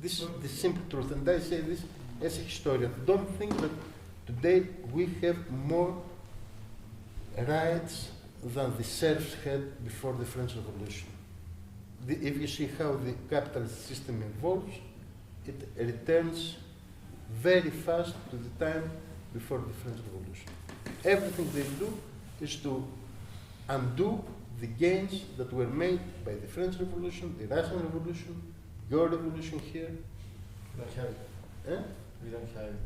This is the simple truth, and I say this as a historian. Don't think that today we have more rights than the serfs had before the French Revolution. If you see how the capitalist system evolves, it returns very fast to the time before the French Revolution. Everything they do is to undo the gains that were made by the French Revolution, the Russian Revolution, your revolution here. We don't have it. Eh? We don't have it.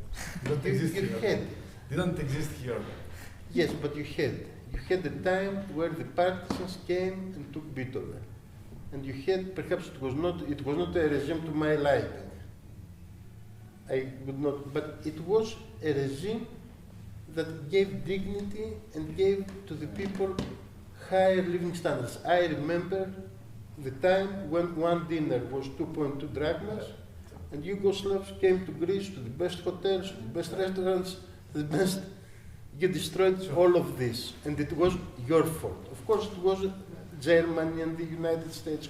Don't You, exist you here. had, Didn't exist here. yes, but you had a time where the partisans came and took Beethoven, and you had perhaps it was not a regime to my liking. I would not, but it was a regime that gave dignity and gave to the people higher living standards. I remember the time when one dinner was 2.2 drachmas, and Yugoslavs came to Greece to the best hotels, to the best restaurants, the best. You destroyed all of this, and it was your fault. Of course, it was Germany and the United States,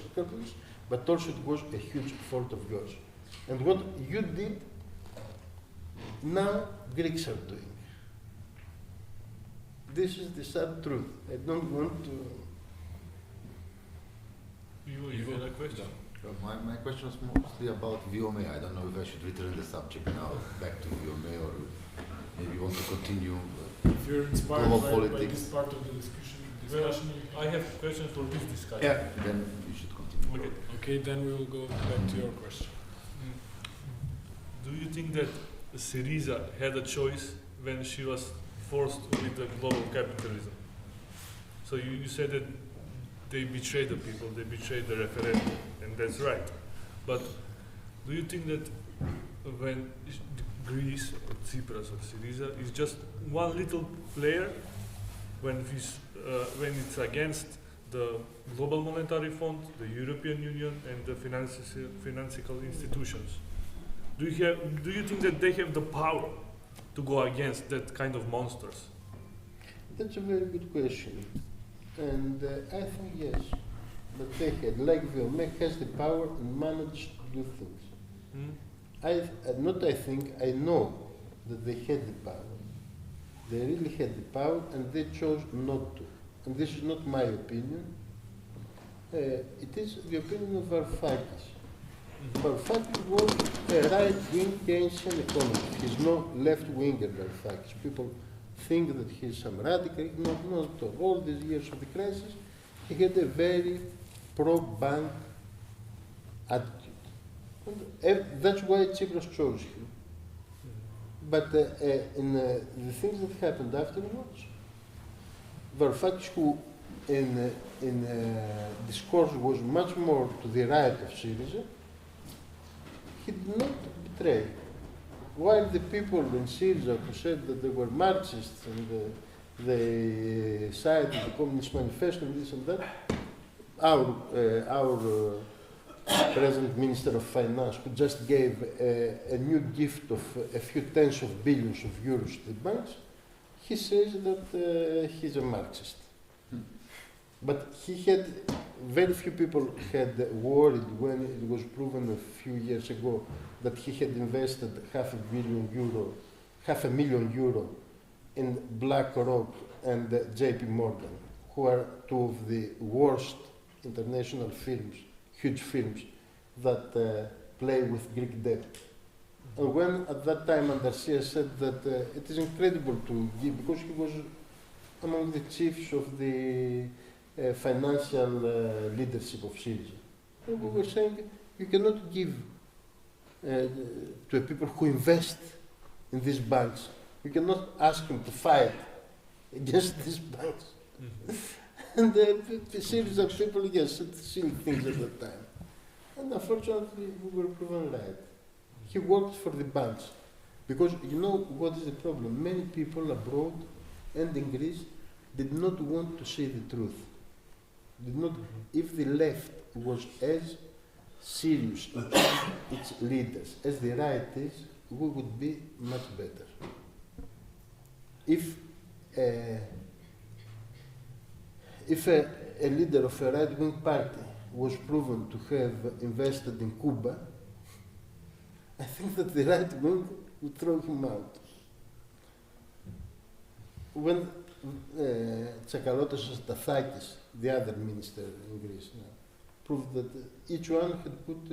but also it was a huge fault of yours. And what you did, now Greeks are doing. This is the sad truth. I don't want to. You had a question? My question is mostly about VOMA. I don't know if I should return the subject now back to VOMA or maybe you want to continue. If you're inspired Global by politics. this part of the discussion, Well, you I have questions for this discussion. Yeah, then you should continue. Okay. okay, then we will go back to your question. Do you think that Syriza had a choice when she was forced with the global capitalism? So you said that they betrayed the people, they betrayed the referendum, and that's right. But do you think that when Greece, or Tsipras, or Syriza is just one little player when it's against the Global Monetary Fund, the European Union, and the financial institutions? Do you think that they have the power to go against that kind of monsters? That's a very good question. And I think yes. But they had, like Vilme, has the power and managed to do things. I know that they had the power. They really had the power and they chose not to. And this is not my opinion. It is the opinion of Varoufakis. Varoufakis was a right-wing Keynesian economist. He's no left-winger, Varoufakis. People think that he's some radical. No, not at all. All these years of the crisis, he had a very pro-bank attitude. And that's why Tsipras chose him. But in the things that happened afterwards, Varoufakis, who in discourse was much more to the right of Syriza, he did not betray. While the people in Syriza who said that they were Marxists and they cited the Communist Manifesto and this and that, our present Minister of Finance, who just gave a new gift of a few tens of billions of euros to the banks, he says that he's a Marxist. But he had, very few people had worried when it was proven a few years ago that he had invested half a million euro in BlackRock and JP Morgan, who are two of the worst international firms, huge firms, that play with Greek debt. And when at that time Andarcia said that it is incredible to give, because he was among the chiefs of the financial leadership of Syriza. And we were saying you cannot give to people who invest in these banks. You cannot ask them to fight against these banks. And the Syriza people, yes, said silly things at that time. And unfortunately, we were proven right. He worked for the banks. Because you know what is the problem? Many people abroad and in Greece did not want to see the truth. Did not, if the left was as serious in its leaders as the right is, we would be much better. If a leader of a right-wing party was proven to have invested in Cuba, I think that the right wing would throw him out. When Tsakalotos and Stathakis, the other minister in Greece, proved that each one had put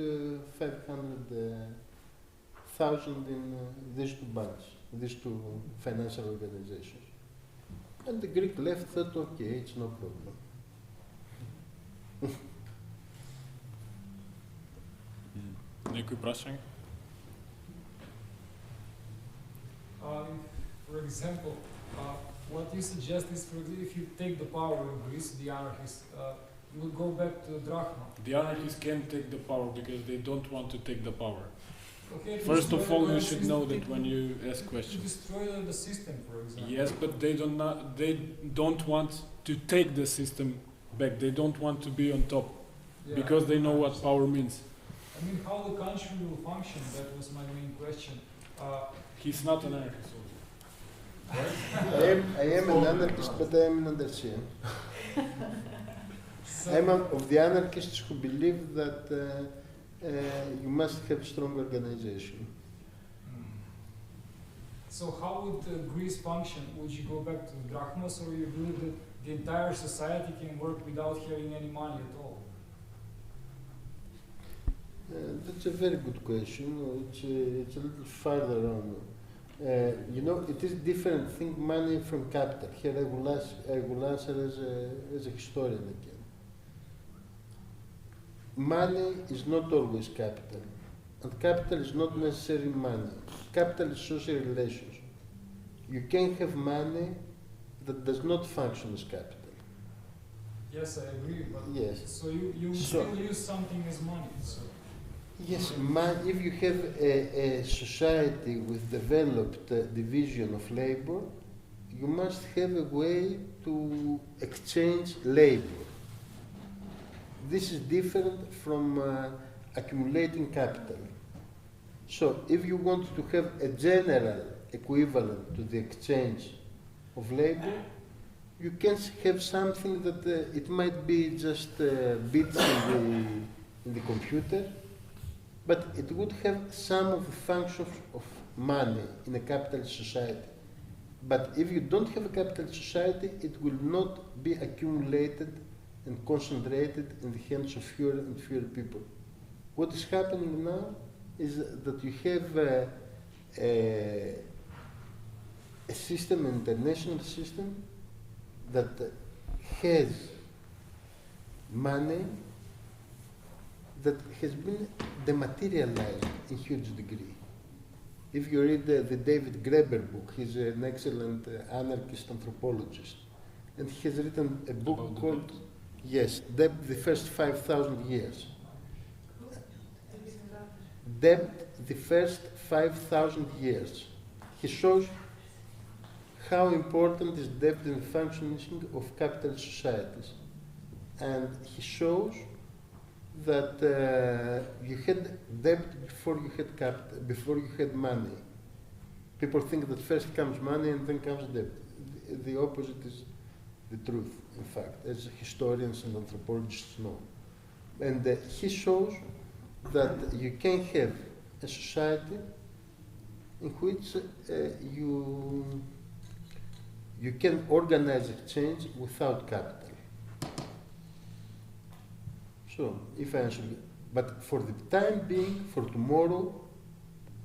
500,000 in these two banks, these two financial organizations. And the Greek left thought, okay, it's no problem. Някои прашања? For example, what you suggest is, for example, if you take the power of Greece, the anarchists, you will go back to drachma. The anarchists can't take the power because they don't want to take the power. Okay, to First of destroy all, the you should system, know that when you ask to questions. destroy the system, for example. Yes, but they don't want to take the system back. They don't want to be on top Yeah. because they know what power means. I mean, how the country will function, that was my main question. He's not an anarchist. I am an anarchist, but I am an understand. So, I'm of the anarchists who believe that you must have strong organization. so how would Greece function? Would you go back to drachmas, or you believe that the entire society can work without having any money at all? That's a very good question. It's a little farther on. You know, it is different thing money from capital. Here I will answer as a historian again. Money is not always capital, and capital is not necessarily money. Capital is social relations. You can have money that does not function as capital. Yes, I agree, but Yes. so you would So- still use something as money. So Yes, if you have a society with developed division of labor, you must have a way to exchange labor. This is different from accumulating capital. So if you want to have a general equivalent to the exchange of labor, you can have something that it might be just bits in the computer, but it would have some of the functions of money in a capitalist society. But if you don't have a capitalist society, it will not be accumulated and concentrated in the hands of fewer and fewer people. What is happening now is that you have a system, an international system, that has money that has been dematerialized in huge degree. If you read the David Graeber book, he's an excellent anarchist anthropologist, and he has written a book About the called, yes, Debt, the First 5,000 Years. Debt, the First 5,000 Years. He shows how important is debt in the functioning of capitalist societies. And he shows that you had debt before you had capital, before you had money. People think that first comes money and then comes debt. The opposite is the truth, in fact, as historians and anthropologists know. And he shows that you can have a society in which you can organize exchange without capital. So, if I answer you, but for the time being, for tomorrow,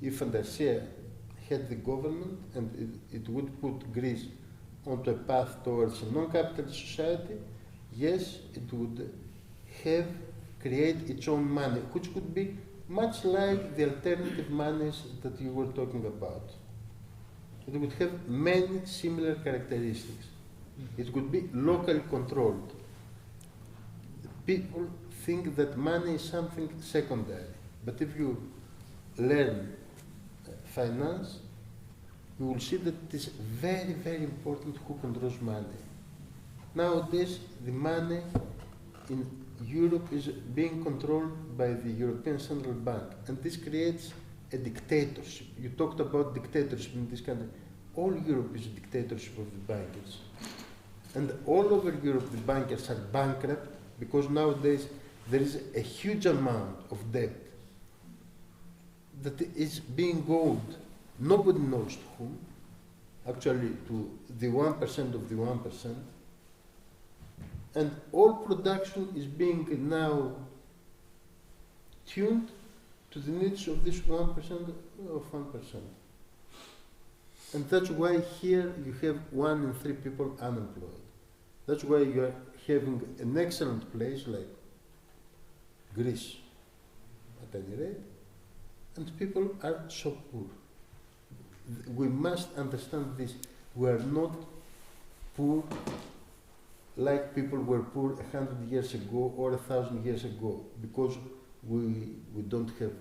if Andasia had the government and it would put Greece onto a path towards a non-capitalist society, yes, it would have create its own money, which could be much like the alternative monies that you were talking about. It would have many similar characteristics. It could be locally controlled. People think that money is something secondary, but if you learn finance, you will see that it is very, very important who controls money. Nowadays, the money in Europe is being controlled by the European Central Bank, and this creates a dictatorship. You talked about dictatorship in this country. All Europe is a dictatorship of the bankers. And all over Europe, the bankers are bankrupt because nowadays there is a huge amount of debt that is being owed. Nobody knows to whom, actually to the 1% of the 1%. And all production is being now tuned to the needs of this 1% of 1%. And that's why here you have 1 in 3 people unemployed. That's why you are having an excellent place like Greece at any rate, and people are so poor. We must understand this. We are not poor like people were poor 100 years ago or 1,000 years ago, because we don't have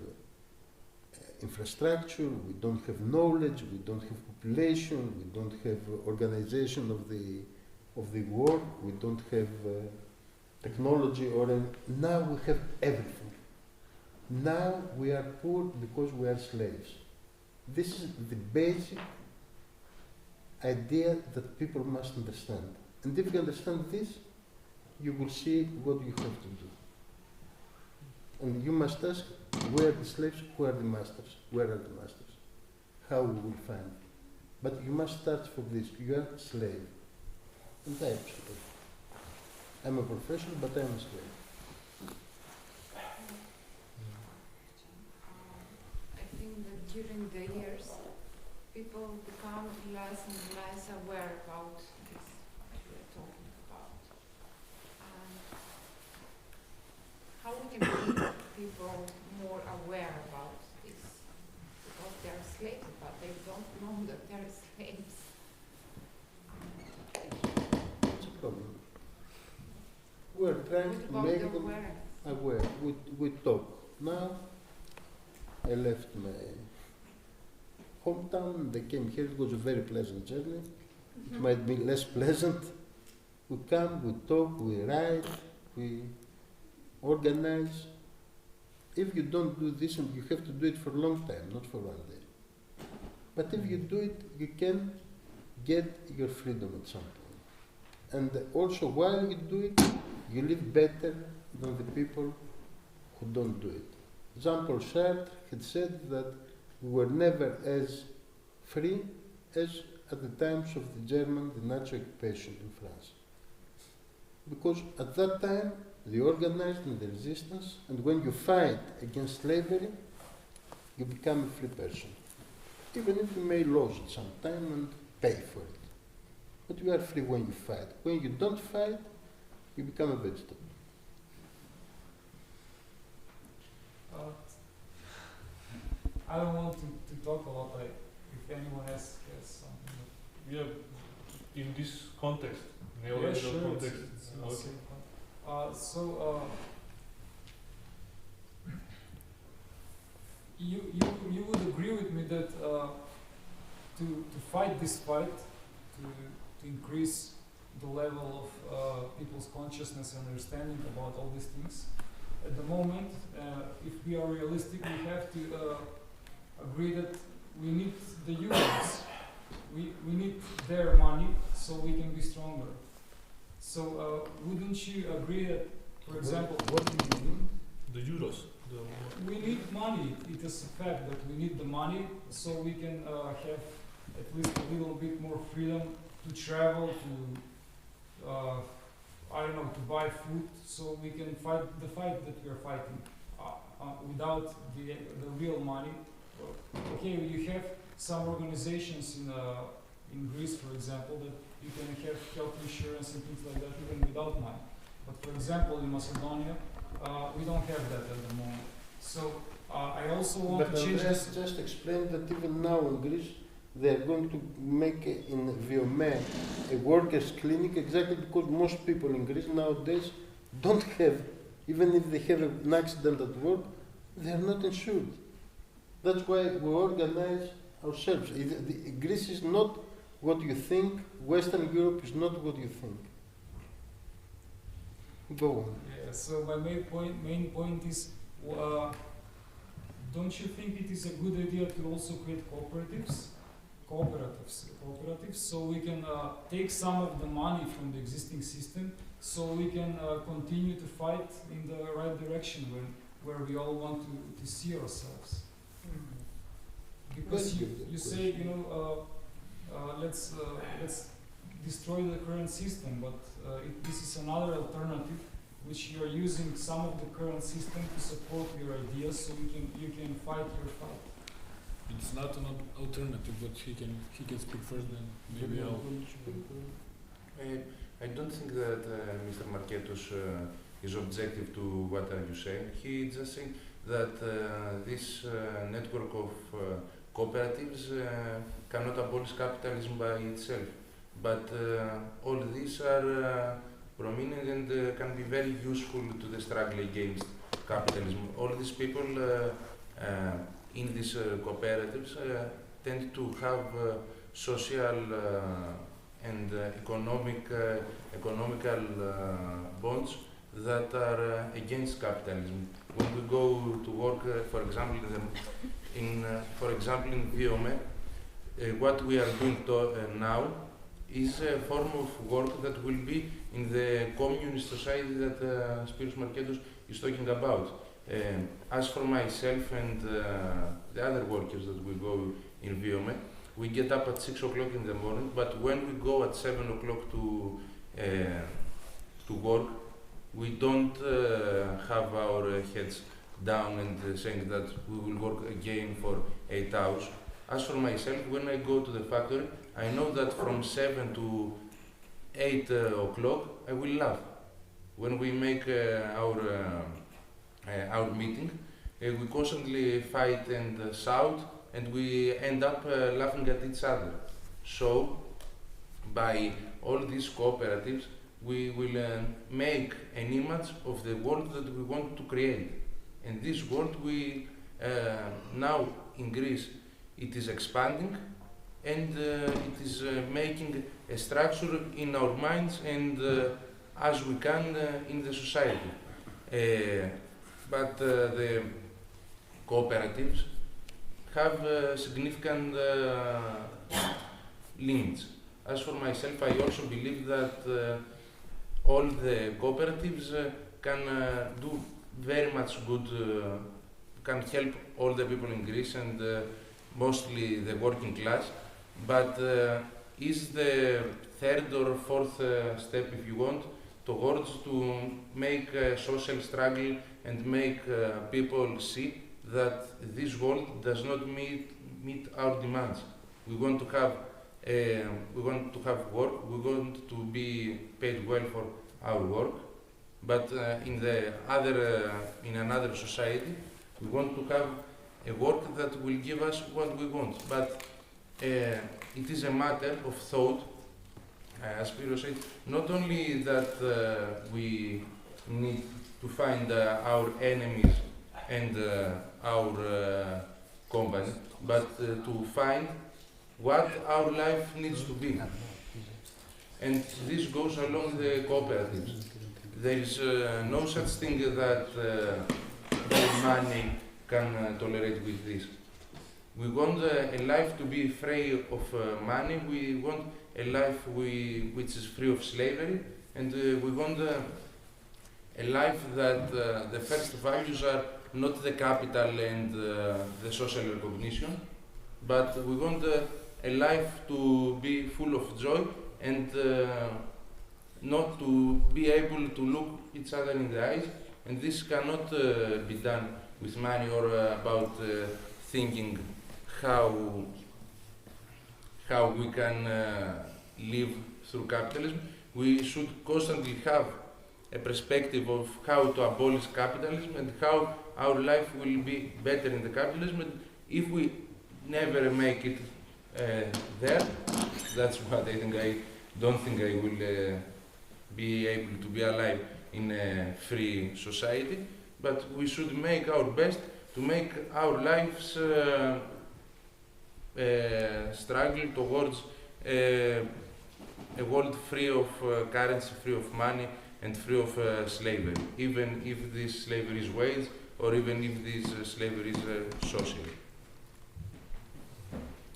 infrastructure, we don't have knowledge, we don't have population, we don't have organization of the work, we don't have technology, now we have everything. Now we are poor because we are slaves. This is the basic idea that people must understand. And if you understand this, you will see what you have to do. And you must ask, where are the slaves, who are the masters? Where are the masters? How we will find. But you must start from this. You are a slave. And I am a slave. I'm a professional, but I am a slave. I think that during the years, people become less and less aware about this what we are talking about. And how we can make people more aware about this? Because they are slaves, but they don't know that they are slaves. It's a problem. We are trying What to about make the them awareness? aware. We talk. Now, I left my hometown and I came here. It was a very pleasant journey. It might be less pleasant. We come, we talk, we write, we organize. If you don't do this, and you have to do it for a long time, not for one day. But if you do it, you can get your freedom at some point. And also, while you do it, you live better than the people who don't do it. Jean-Paul Sartre had said that we were never as free as at the times of the Nazi occupation in France. Because at that time, they organized in the resistance, and when you fight against slavery, you become a free person. Even if you may lose it sometime and pay for it. But you are free when you fight. When you don't fight, you become a vegetable. I don't want to talk a lot, like, if anyone has something. Yeah, in this context, Yeah, neoliberal sure, context. it's in the Okay. same context. You would agree with me that to fight this fight, to increase the level of people's consciousness and understanding about all these things, at the moment, if we are realistic, we have to agree that we need the unions. We need their money so we can be stronger. So wouldn't you agree that, for example, What do you mean? The euros. we need money? It is a fact that we need the money so we can have at least a little bit more freedom to travel, to I don't know, to buy food, so we can fight the fight that we are fighting without the real money. Okay, you have some organizations in Greece, for example, that you can have health insurance and things like that even without money. But for example, in Macedonia, we don't have that at the moment. So I also want But to change Andreas this. just explained that even now in Greece, they are going to make in Viome a workers' clinic, exactly because most people in Greece nowadays don't have, even if they have an accident at work, they are not insured. That's why we organize ourselves. Greece is not what you think, Western Europe is not what you think. Go on. Yeah, so my main point is, don't you think it is a good idea to also create cooperatives, so we can take some of the money from the existing system, so we can continue to fight in the right direction where we all want to see ourselves. Because you say, you know, let's destroy the current system, but this is another alternative, which you are using some of the current system to support your ideas, so you can fight your fight. It's not an alternative, but he can speak first, then maybe I'll. I don't think that Mr. Marketos is objective to what are you saying. He just saying that this network of cooperatives cannot abolish capitalism by itself. But all these are prominent and can be very useful to the struggle against capitalism. All these people in these cooperatives tend to have social and economical bonds that are against capitalism. When we go to work, for example, in Viome, what we are doing now is a form of work that will be in the communist society that Spyros Marketos is talking about. As for myself and the other workers that we go in Viome, we get up at 6 o'clock in the morning, but when we go at 7 o'clock to work, we don't have our heads down and saying that we will work again for 8 hours. As for myself, when I go to the factory, I know that from 7 to 8 o'clock, I will laugh. When we make our meeting, we constantly fight and shout, and we end up laughing at each other. So, by all these cooperatives, we will make an image of the world that we want to create. And this world, we now in Greece, it is expanding, and it is making a structure in our minds and as we can in the society. But the cooperatives have significant limits. As for myself, I also believe that all the cooperatives can do very much good, can help all the people in Greece and mostly the working class, but is the third or fourth step, if you want, towards to make a social struggle and make people see that this world does not meet our demands. We want to have work. We want to be paid well for our work, but in another society, we want to have a work that will give us what we want. But it is a matter of thought, as Spyros said, not only that we need to find our enemies and our company, but to find what our life needs to be. And this goes along the cooperatives. There is no such thing that money can tolerate with this. We want a life to be free of money. We want a life which is free of slavery, and we want a life that the first values are not the capital and the social recognition, but we want a life to be full of joy and not to be able to look each other in the eyes, and this cannot be done with money or about thinking how we can live through capitalism. We should constantly have a perspective of how to abolish capitalism and how our life will be better in the capitalism. And if we never make it there, that's what I think. I don't think I will be able to be alive in a free society, but we should make our best to make our lives struggle towards a world free of currency, free of money, and free of slavery, even if this slavery is wage or even if this slavery is social.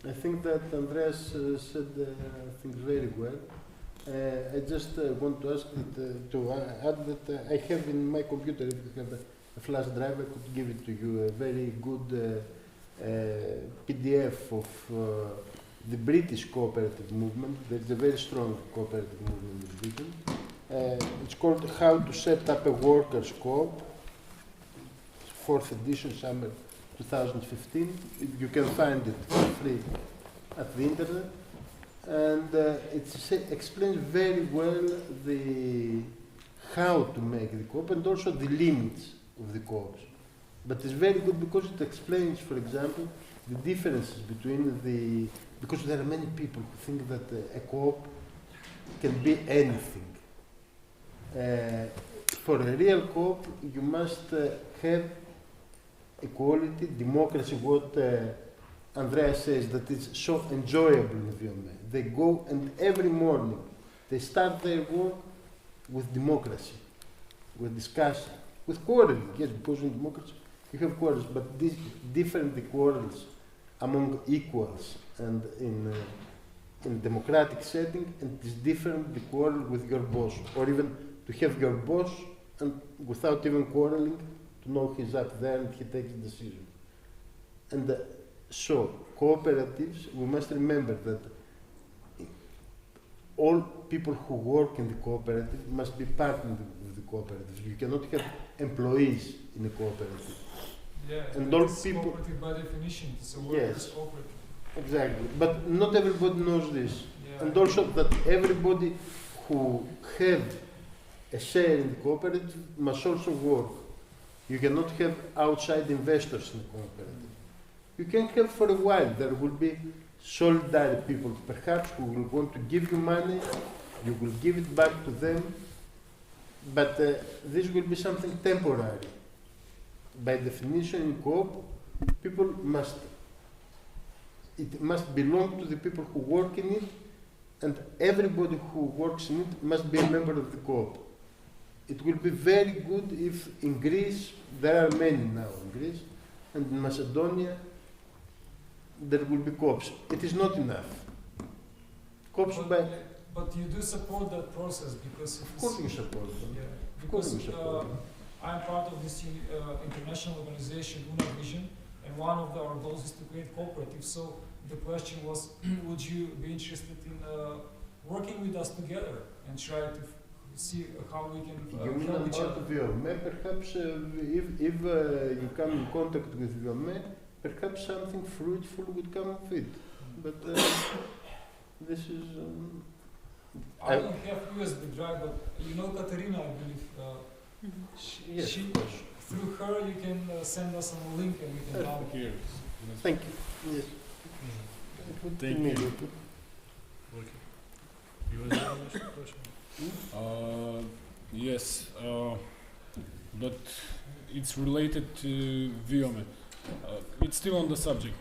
I think that Andreas said things very well. I just want to ask to add that I have in my computer, if you have a flash drive, I could give it to you, a very good PDF of the British cooperative movement. There's a very strong cooperative movement in Britain. It's called How to Set Up a Workers' Co-op, 4th edition, summer 2015. You can find it for free at the internet. And it explains very well how to make the co-op and also the limits of the co-ops. But it's very good because it explains, for example, the differences between the, because there are many people who think that a co-op can be anything. For a real co-op, you must have equality, democracy, what Andreas says, that it's so enjoyable in VMA. They go and every morning they start their work with democracy, with discussion, with quarreling. Yes, because in democracy you have quarrels, but these different the quarrels among equals and in democratic setting, and it's different the quarrel with your boss, or even to have your boss and without even quarreling, to know he's up there and he takes the decision. And so, cooperatives, we must remember that all people who work in the cooperative must be partnered with the cooperative. You cannot have employees in a cooperative. Yeah, And but all it's people- cooperative by definition. It's a Yes. workers' cooperative. Exactly. But not everybody knows this. Yeah. And also that everybody who have a share in the cooperative must also work. You cannot have outside investors in the cooperative. You can have for a while, there will be solidary people perhaps who will want to give you money, you will give it back to them, but this will be something temporary. By definition in co-op, people must, it must belong to the people who work in it, and everybody who works in it must be a member of the co-op. It will be very good if in Greece, there are many now in Greece, and in Macedonia, there will be co-ops. It is not enough. Co-ops by, But you do support that process because of course you support them. Yeah, Of course because you support them. I'm part of this international organization, UNAVISION, and one of our goals is to create cooperatives. So the question was, would you be interested in working with us together and try to see how we can You mean help each about other? VOME? Perhaps if you come in contact with VOME, perhaps something fruitful would come of it. But this is. I don't have USB drive, but you know Katerina, I believe. Yes, She, of course. through her, you can send us a link and we can download. Here. Thank you. Yes. It would Thank be you. immediate. Okay. You want to ask a question? Yes, but it's related to VOME. It's still on the subject.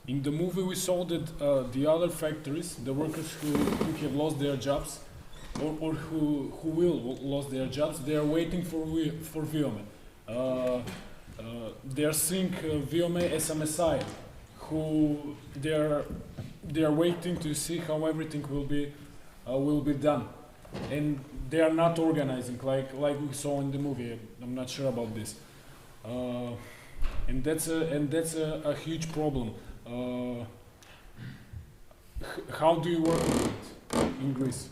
In the movie, we saw that the other factories, the workers who have lost their jobs, or who will lose their jobs, they are waiting for VOME. They are seeing VOME as a messiah, who they are waiting to see how everything will be done, and they are not organizing like we saw in the movie. I'm not sure about this, and that's a huge problem. How do you work with it in Greece?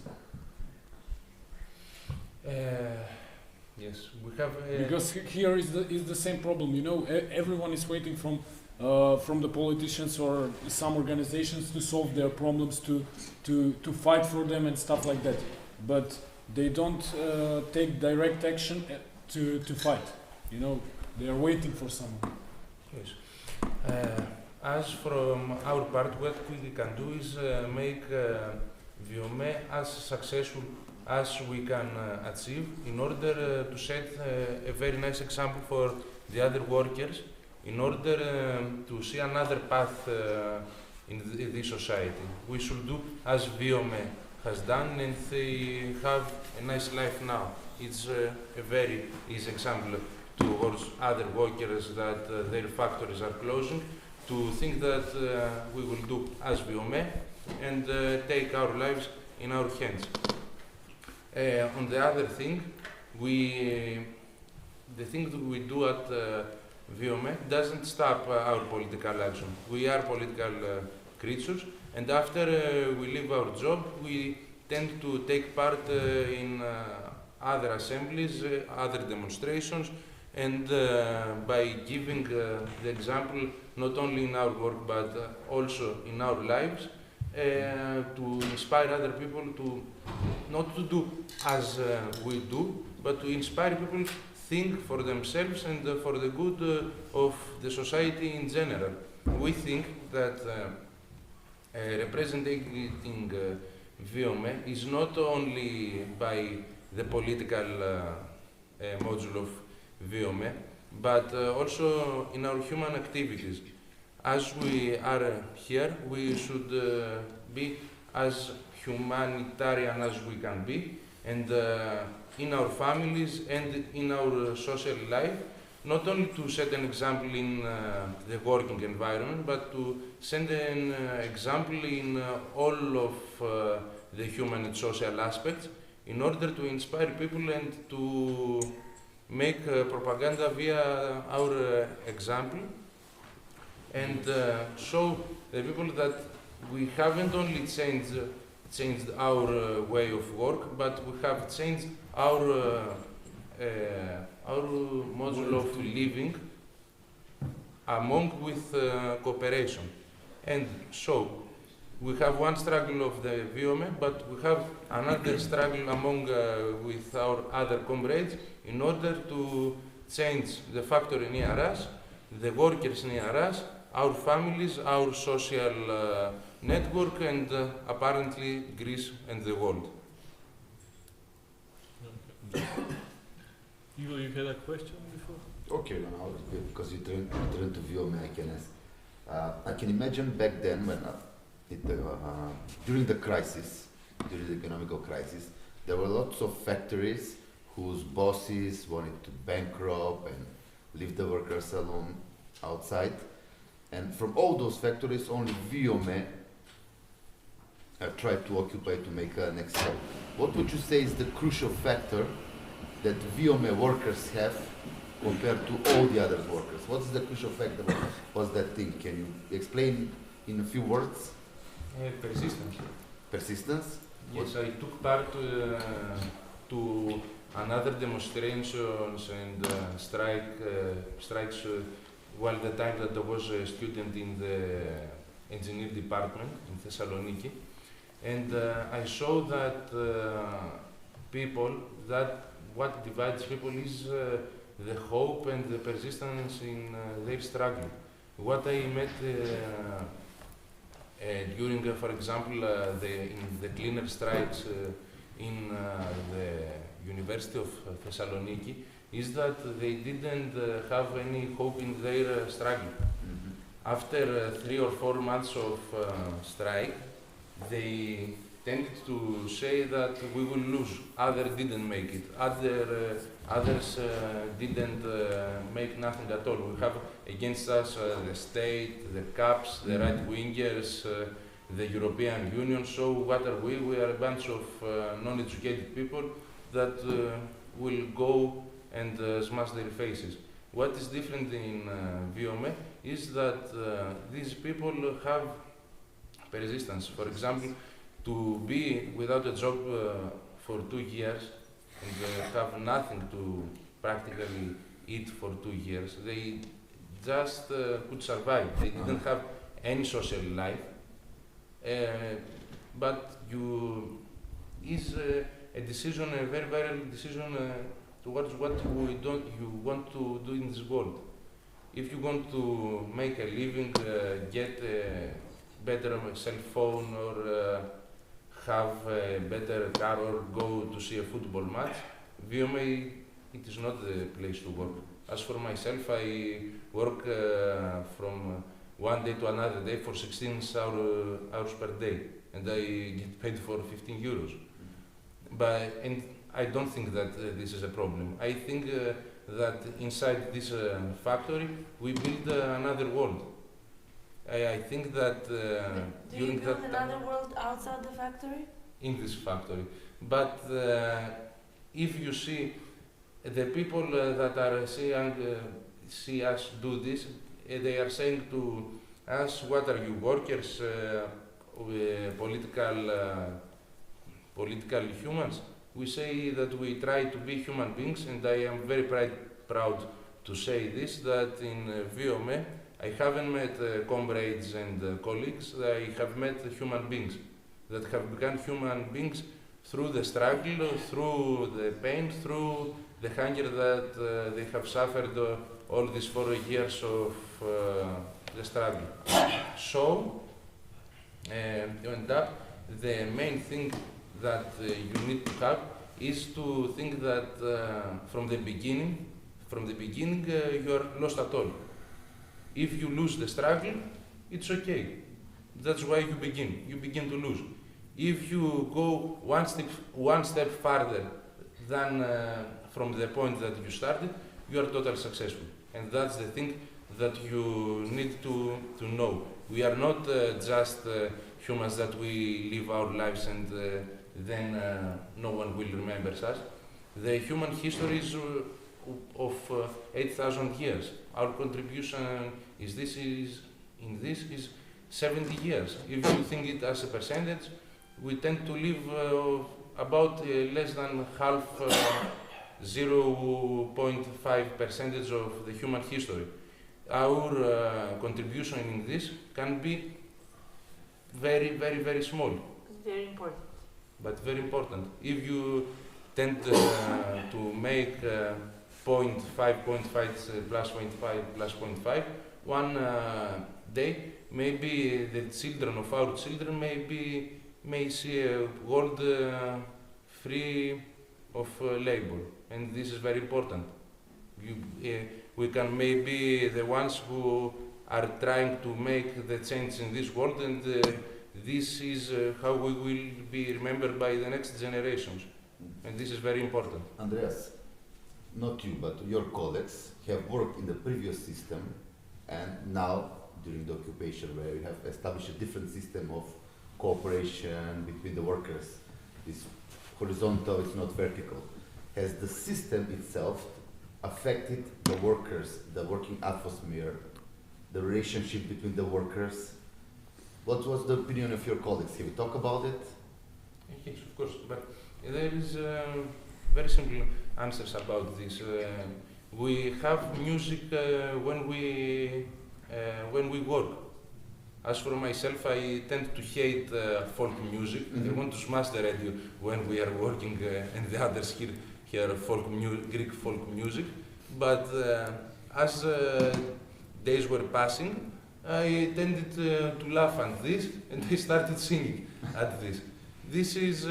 Yes, we have. Because here is the same problem. You know, everyone is waiting from the politicians or some organizations to solve their problems, to fight for them and stuff like that. But they don't take direct action to fight. You know, they are waiting for someone. Yes. As from our part, what we can do is make VOME as successful as we can achieve in order to set a very nice example for the other workers in order to see another path in this society. We should do as VOME has done, and they have a nice life now. It's a very easy example towards other workers that their factories are closing, to think that we will do as VOME and take our lives in our hands. On the other thing, the thing that we do at VOME doesn't stop our political action. We are political creatures, and after we leave our job, we tend to take part in other assemblies, other demonstrations, and by giving the example not only in our work but also in our lives, to inspire other people to not to do as we do, but to inspire people think for themselves and for the good of the society in general. We think that representing Viome is not only by the political module of Viome, but also in our human activities. As we are here, we should be as humanitarian as we can be, and in our families and in our social life, not only to set an example in the working environment, but to set an example in all of the human and social aspects, in order to inspire people and to make propaganda via our example, and show the people that we haven't only changed our way of work, but we have changed our module of living among with cooperation. And so we have one struggle of the Viome, but we have another struggle among with our other comrades in order to change the factory near us, the workers near us, our families, our social network, and apparently Greece and the world. You had a question before? Okay, now because you turned to Viome, I can ask. I can imagine back then when during the crisis, during the economical crisis, there were lots of factories whose bosses wanted to bankrupt and leave the workers alone outside. And from all those factories, only Viome tried to occupy to make a next step. What would you say is the crucial factor that Viome workers have compared to all the other workers? What's the crucial factor? What's that thing? Can you explain in a few words? Persistence. Persistence? Yes, I took part to another demonstrations and strikes while the time that I was a student in the engineering department in Thessaloniki, and I saw that what divides people is the hope and the persistence in their struggle. What I met during, for example, in the cleaner strikes in the University of Thessaloniki is that they didn't have any hope in their struggle. Mm-hmm. After 3 or 4 months of strike, they tended to say that we will lose. Others didn't make it. Others didn't make nothing at all. We have against us the state, the CAPs, the right-wingers, the European Union. So what are we? We are a bunch of non-educated people that will go and smash their faces. What is different in Viome is that these people have persistence. For example, to be without a job for 2 years and have nothing to practically eat for 2 years, they just could survive. They didn't have any social life, but is a decision, a very viral decision towards what you want to do in this world. If you want to make a living, get a better cell phone, or have a better car, or go to see a football match, Viome, it is not the place to work. As for myself, I work from one day to another day for 16 hours per day, and I get paid for 15 euros. And I don't think that this is a problem. I think that inside this factory we build another world. I think that Do you build another world outside the factory? In this factory. But if you see the people that are see us do this, they are saying to us, what are you, workers, political humans? We say that we try to be human beings, and I am very proud to say this, that in Viome I haven't met comrades and colleagues, I have met human beings that have become human beings through the struggle, through the pain, through the hunger that they have suffered all these 4 years of the struggle. So, you end up, the main thing that you need to have is to think that from the beginning you are lost at all. If you lose the struggle, it's okay. That's why you begin to lose. If you go one step farther than from the point that you started, you are totally successful. And that's the thing that you need to know. We are not just humans that we live our lives and then no one will remember us. The human history is of 8,000 years. Our contribution in this is 70 years. If you think it as a percentage, we tend to live about less than half, 0.5% of the human history. Our contribution in this can be very, very, very small. Very important. But very important. If you tend to make 0.5 plus 0.5 plus 0.5, one day maybe the children of our children may see a world free of labor, and this is very important. We can maybe the ones who are trying to make the change in this world, and this is how we will be remembered by the next generations, and this is very important. Andreas, not you, but your colleagues have worked in the previous system, and now, during the occupation, where you have established a different system of cooperation between the workers. It's horizontal, it's not vertical. Has the system itself affected the workers, the working atmosphere, the relationship between the workers? What was the opinion of your colleagues? Have you talked about it? Yes, of course, but there is very simple answers about this. We have music when we work. As for myself, I tend to hate folk music. I want to smash the radio when we are working and the others hear Greek folk music. But as days were passing, I tended to laugh at this and I started singing at this. This is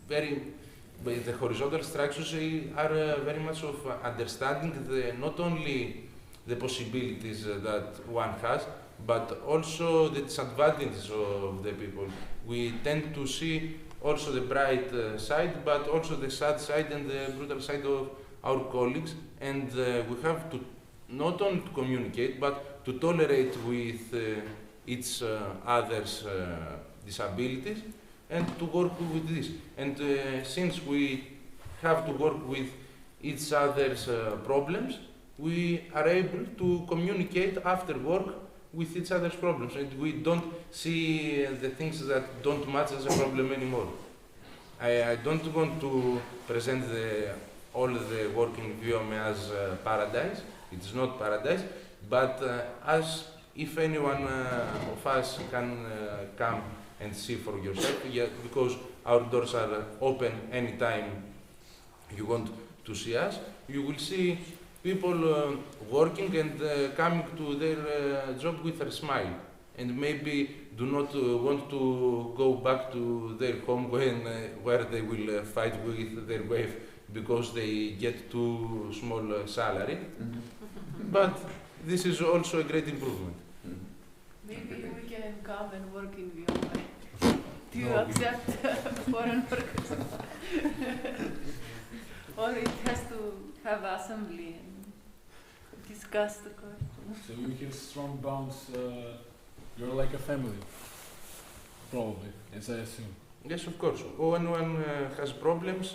the horizontal structures are very much of understanding not only the possibilities that one has, but also the disadvantages of the people. We tend to see also the bright side, but also the sad side and the brutal side of our colleagues, and we have to not only to communicate, but to tolerate with each other's disabilities and to work with this. And since we have to work with each other's problems, we are able to communicate after work with each other's problems, and we don't see the things that don't match as a problem anymore. I don't want to present all the work in Viome as paradise. It's not paradise, but as if anyone of us can come and see for yourself, because our doors are open anytime you want to see us, you will see people working and coming to their job with a smile, and maybe do not want to go back to their home where they will fight with their wife because they get too small salary. But this is also a great improvement. Maybe we can come and work in Viome. Do you accept foreign workers? Or it has to have assembly and discuss the question? So you have strong bonds, you're like a family, probably, as I assume. Yes, of course. When one has problems,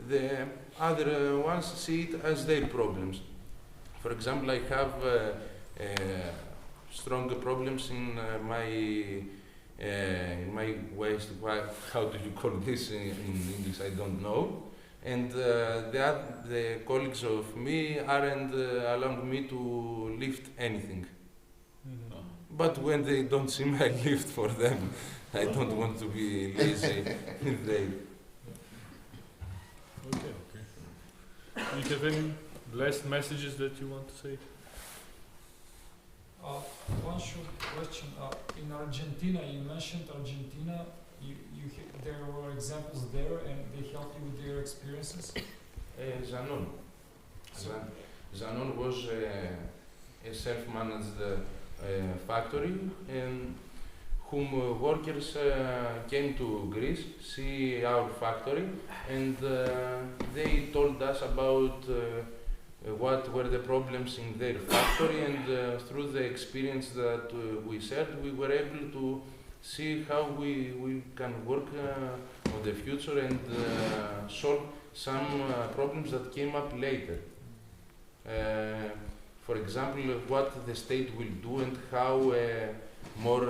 the other ones see it as their problems. For example, I have strong problems in my waist. How do you call this in English? I don't know. And the colleagues of me aren't allowing me to lift anything. But when they don't see me, I lift for them. I don't want to be lazy. They Okay, okay. Do you have any last messages that you want to say? One short question. In Argentina, you mentioned Argentina. There were examples there, and they helped you with their experiences. Zanon. Zanon was a self-managed factory whom workers came to Greece, see our factory, and they told us about what were the problems in their factory, and through the experience that we shared, we were able to see how we can work on the future and solve some problems that came up later. For example, what the state will do and how more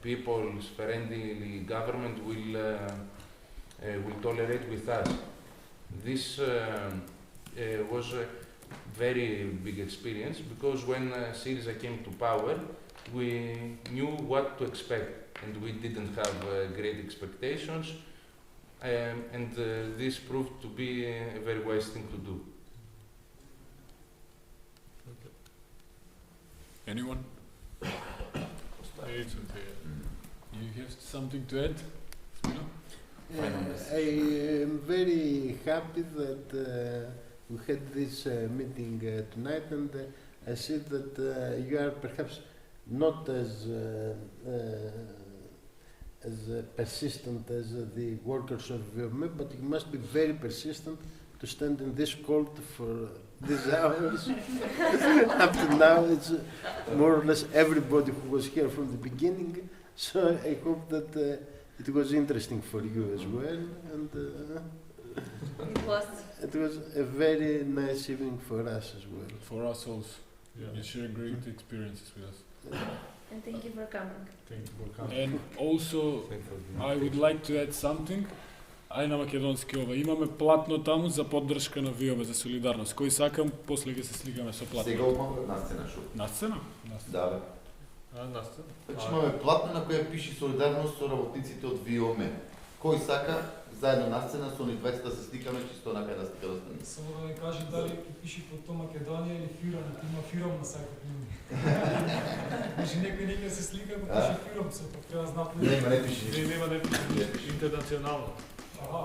people's friendly government will tolerate with us. This was a very big experience because when Syriza came to power, we knew what to expect and we didn't have great expectations, and this proved to be a very wise thing to do. Anyone? It's okay. You have something to add, Spino? I am very happy that we had this meeting tonight, and I see that you are perhaps not as persistent as the workers of VME, but you must be very persistent to stand in this cold for these hours. Up to now, it's more or less everybody who was here from the beginning. So I hope that it was interesting for you as well, and It was. it was a very nice evening for us as well. For us also. Yeah. You share great experiences with us. And thank you for coming. Thank you for coming. And also, I would like to add something. Ај на македонски ова. Имаме платно таму за поддршка на ВИОМ за солидарност. Кој сакам, после ги се сликаме со платно. Сега имаме на сцена шоу. На сцена? На сцена. Да, бе. Настана. Значи имаме платно на која пише солидарност со работниците од ВИОМ. Кој сака заедно на сцена со ни двајцата да се сликаме чисто на кај да стика да стане. Само да ми кажи дали пише под то Македонија или Фиром. Има Фиром на сајтот ми. Значи некој не ќе се слика, но пише Фиром, се тоа треба да знаат. Не, ма не пише. Не, нема, не пише. Интернационално. Аха.